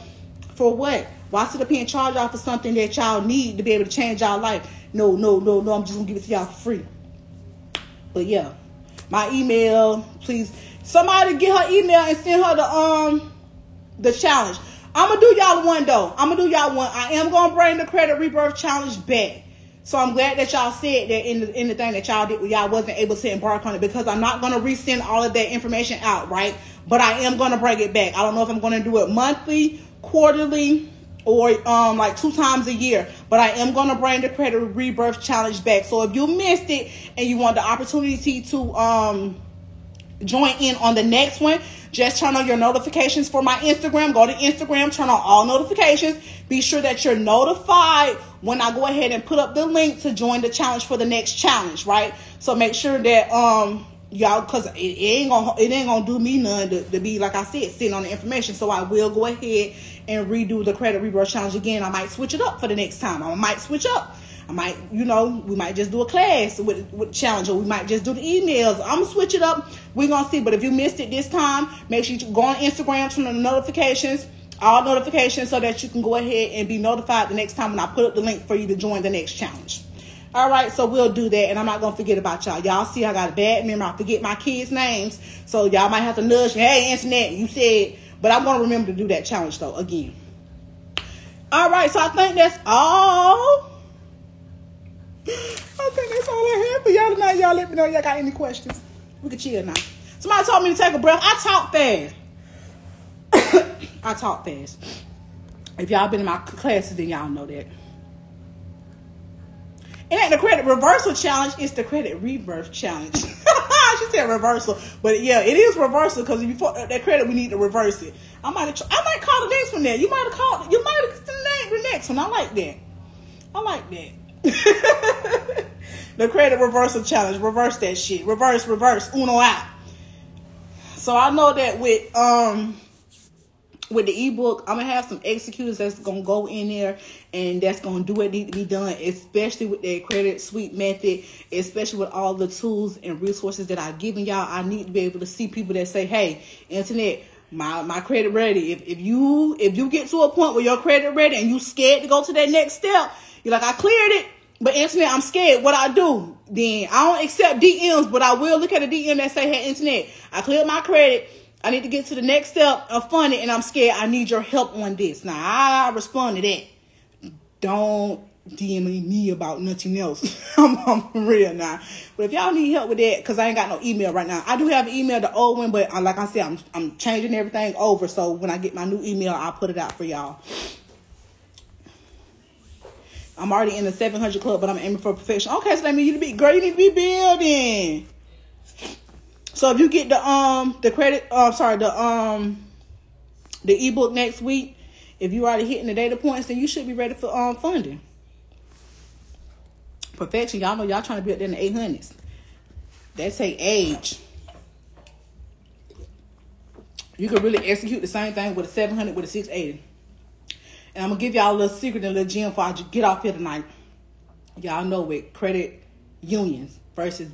For what? Why sit up here and charge y'all for something that y'all need to be able to change y'all life? No. I'm just gonna give it to y'all for free. But yeah, my email, please. Somebody get her email and send her the challenge. I'm gonna do y'all one though. I am gonna bring the credit rebirth challenge back. So I'm glad that y'all said that in the thing that y'all did, y'all wasn't able to embark on it, because I'm not gonna resend all of that information out, right? But I am gonna bring it back. I don't know if I'm gonna do it monthly, quarterly, or like 2 times a year, but I am gonna bring the credit rebirth challenge back. So if you missed it and you want the opportunity to join in on the next one, just turn on your notifications for my Instagram. Go to Instagram, turn on all notifications. Be sure that you're notified when I go ahead and put up the link to join the challenge for the next challenge, right? So make sure that y'all, because it ain't gonna do me none to be, like I said, sitting on the information. So I will go ahead and redo the credit rebirth challenge again. I might switch it up for the next time. I might switch up. I might, we might just do a class with challenge, or we might just do the emails. I'm gonna switch it up. We're gonna see. But if you missed it this time, make sure you go on Instagram, turn on the notifications, all notifications, so that you can go ahead and be notified the next time when I put up the link for you to join the next challenge. All right, so we'll do that, and I'm not gonna forget about y'all. Y'all see, I got a bad memory. I forget my kids' names, so y'all might have to nudge me. Hey, Internet, you said, but I'm gonna remember to do that challenge though again. All right, so I think that's all. I think that's all I have for y'all tonight. Y'all let me know if y'all got any questions. We can chill now. Somebody told me to take a breath. I talk fast. If y'all been in my classes, then y'all know that. It ain't the credit reversal challenge. It's the credit rebirth challenge. She said reversal. But yeah, it is reversal, because before that credit, we need to reverse it. I might call the next one that. You might have the next one. I like that. The credit reversal challenge. Reverse that shit. Reverse. Uno out. So I know that with the ebook, I'm gonna have some executors that's gonna go in there and that's gonna do what need to be done, especially with that credit suite method, especially with all the tools and resources that I've given y'all. I need to be able to see people that say, hey, Internet, my credit ready. If you get to a point where your credit ready and you scared to go to that next step, you're like, I cleared it, but Internet, I'm scared. What I do? Then I don't accept DMs, but I will look at a DM that say, hey, Internet, I cleared my credit. I need to get to the next step of funding, and I'm scared. I need your help on this. Now, I respond to that. Don't DM me about nothing else. I'm real now. But if y'all need help with that, because I ain't got no email right now. I do have an email, the old one, but like I said, I'm changing everything over. So when I get my new email, I'll put it out for y'all. I'm already in the 700 club, but I'm aiming for perfection. Okay, so that means you need to be building. So if you get the ebook next week, if you already hitting the data points, then you should be ready for funding. Perfection, y'all know y'all trying to build in the 800s. That take age. You can really execute the same thing with a 700 with a 680. And I'm gonna give y'all a little secret and a little gem before I get off here tonight. Y'all know with credit unions versus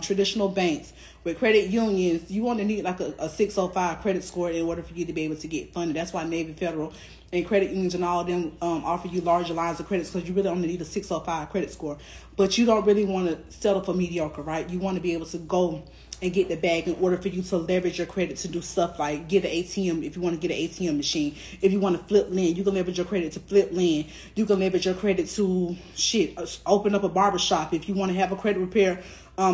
traditional banks. With credit unions, you only need like a 605 credit score in order for you to be able to get funded. That's why Navy Federal and credit unions and all of them offer you larger lines of credit, because you really only need a 605 credit score. But you don't really want to settle for mediocre, right? You want to be able to go and get the bag in order for you to leverage your credit to do stuff like get an ATM. If you want to get an ATM machine, if you want to flip land, you can leverage your credit to flip land. You can leverage your credit to open up a barbershop. If you want to have a credit repair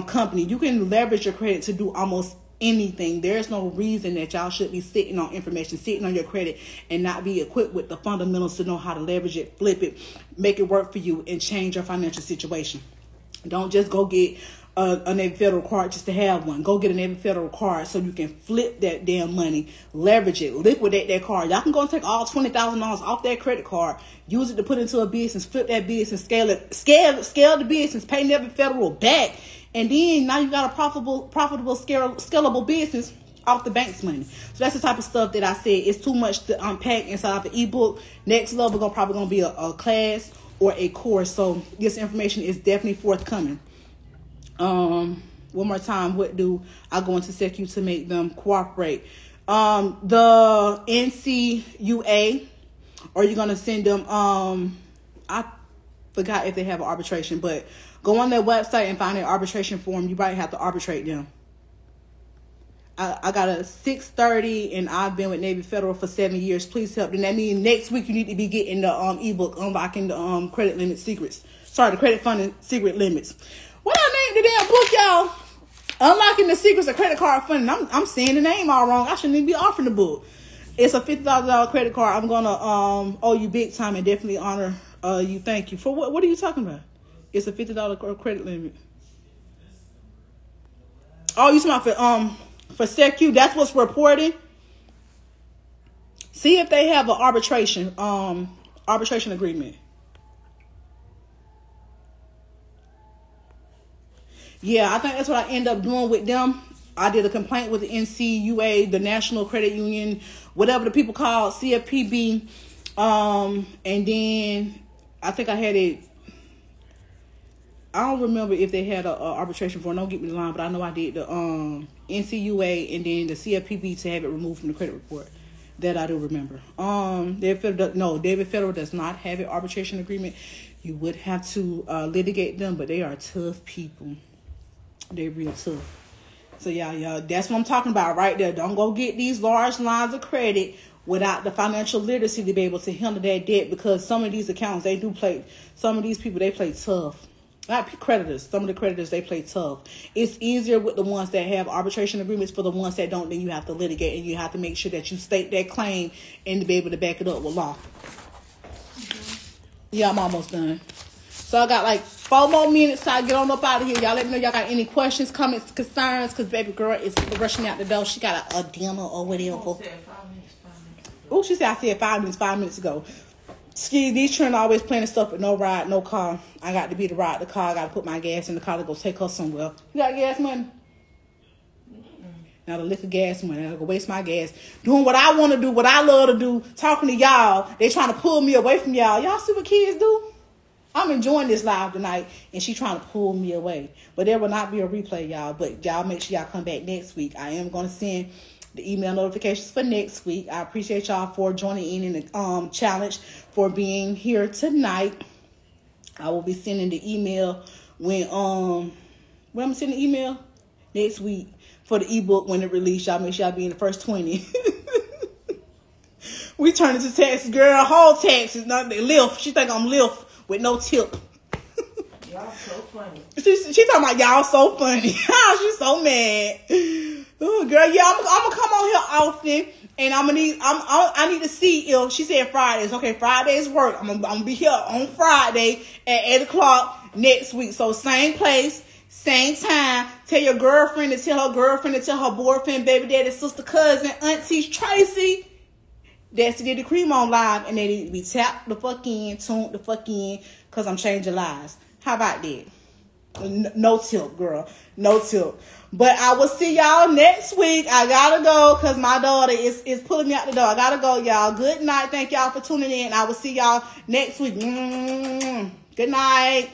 company, you can leverage your credit to do almost anything. There's no reason that y'all should be sitting on information, sitting on your credit, and not be equipped with the fundamentals to know how to leverage it, flip it, make it work for you, and change your financial situation. Don't just go get a Navy Federal card just to have one. Go get a Navy Federal card so you can flip that damn money, leverage it, liquidate that card. Y'all can go and take all $20,000 off that credit card, use it to put into a business, flip that business, scale the business, pay Navy Federal back, and then now you got a profitable, scalable business off the bank's money. So that's the type of stuff that I said. It's too much to unpack inside of the ebook. Next level probably gonna be a class or a course. So this information is definitely forthcoming. One more time, what do I go into SECU to make them cooperate? The NCUA, or you're gonna send them. I forgot if they have an arbitration, but go on their website and find their arbitration form. You probably have to arbitrate them. I got a 630, and I've been with Navy Federal for 7 years. Please help. And that means next week you need to be getting the ebook, Unlocking the Credit Limit Secrets. Sorry, the Credit Funding Secret Limits. What I named the damn book, y'all? Unlocking the Secrets of Credit Card Funding. I'm saying the name all wrong. I shouldn't even be offering the book. It's a $50,000 credit card. I'm gonna owe you big time and definitely honor you. Thank you for what? What are you talking about? It's a $50 credit limit. Oh, you talking about for SECU? That's what's reporting. See if they have an arbitration agreement. Yeah, I think that's what I end up doing with them. I did a complaint with the NCUA, the National Credit Union, whatever the people call CFPB. And then I think I had it. I don't remember if they had a arbitration for. Don't get me the line, but I know I did the NCUA and then the CFPB to have it removed from the credit report. That I do remember. David Federal does not have an arbitration agreement. You would have to litigate them, but they are tough people. They're real tough. So yeah, that's what I'm talking about right there. Don't go get these large lines of credit without the financial literacy to be able to handle that debt, because some of these accounts, some of these people, they play tough. Not creditors. Some of the creditors, they play tough. It's easier with the ones that have arbitration agreements. For the ones that don't, then you have to litigate, and you have to make sure that you state that claim and to be able to back it up with law. Yeah, I'm almost done. So I got like 4 more minutes so I get on up out of here. Y'all let me know y'all got any questions, comments, concerns, because baby girl is rushing out the door. She got a dinner or whatever. Oh, she said I said 5 minutes ago. Ski, these children always planning stuff with no ride, no car. I got to be the ride the car. I got to put my gas in the car to go take her somewhere. You got gas money? Now the liquor gas money. I gotta go waste my gas doing what I want to do, what I love to do, talking to y'all. They trying to pull me away from y'all. Y'all see what kids do? I'm enjoying this live tonight, and she trying to pull me away. But there will not be a replay, y'all. But y'all make sure y'all come back next week. I am going to send the email notifications for next week. I appreciate y'all for joining in the challenge, for being here tonight. I will be sending the email when I'm sending the email next week for the ebook when it released. Y'all make sure y'all be in the first 20. We turn into taxes, girl. Whole taxes, not the lift. She think I'm lift with no tip. Y'all so funny. She talking about y'all so funny. She's so mad. Oh, girl, yeah, I'm gonna come on here often, and I need to see if she said Fridays. Okay, Fridays work. I'm gonna be here on Friday at 8:00 next week. So same place, same time. Tell your girlfriend to tell her girlfriend to tell her boyfriend, baby daddy, sister, cousin, auntie, Tracy. That's the Cream on live, and they need to be tapped the fuck in, tuned the fuck in, because I'm changing lives. How about that? No tip, girl. No tip. But I will see y'all next week. I gotta go because my daughter is pulling me out the door. I gotta go, y'all. Good night. Thank y'all for tuning in. I will see y'all next week. Good night.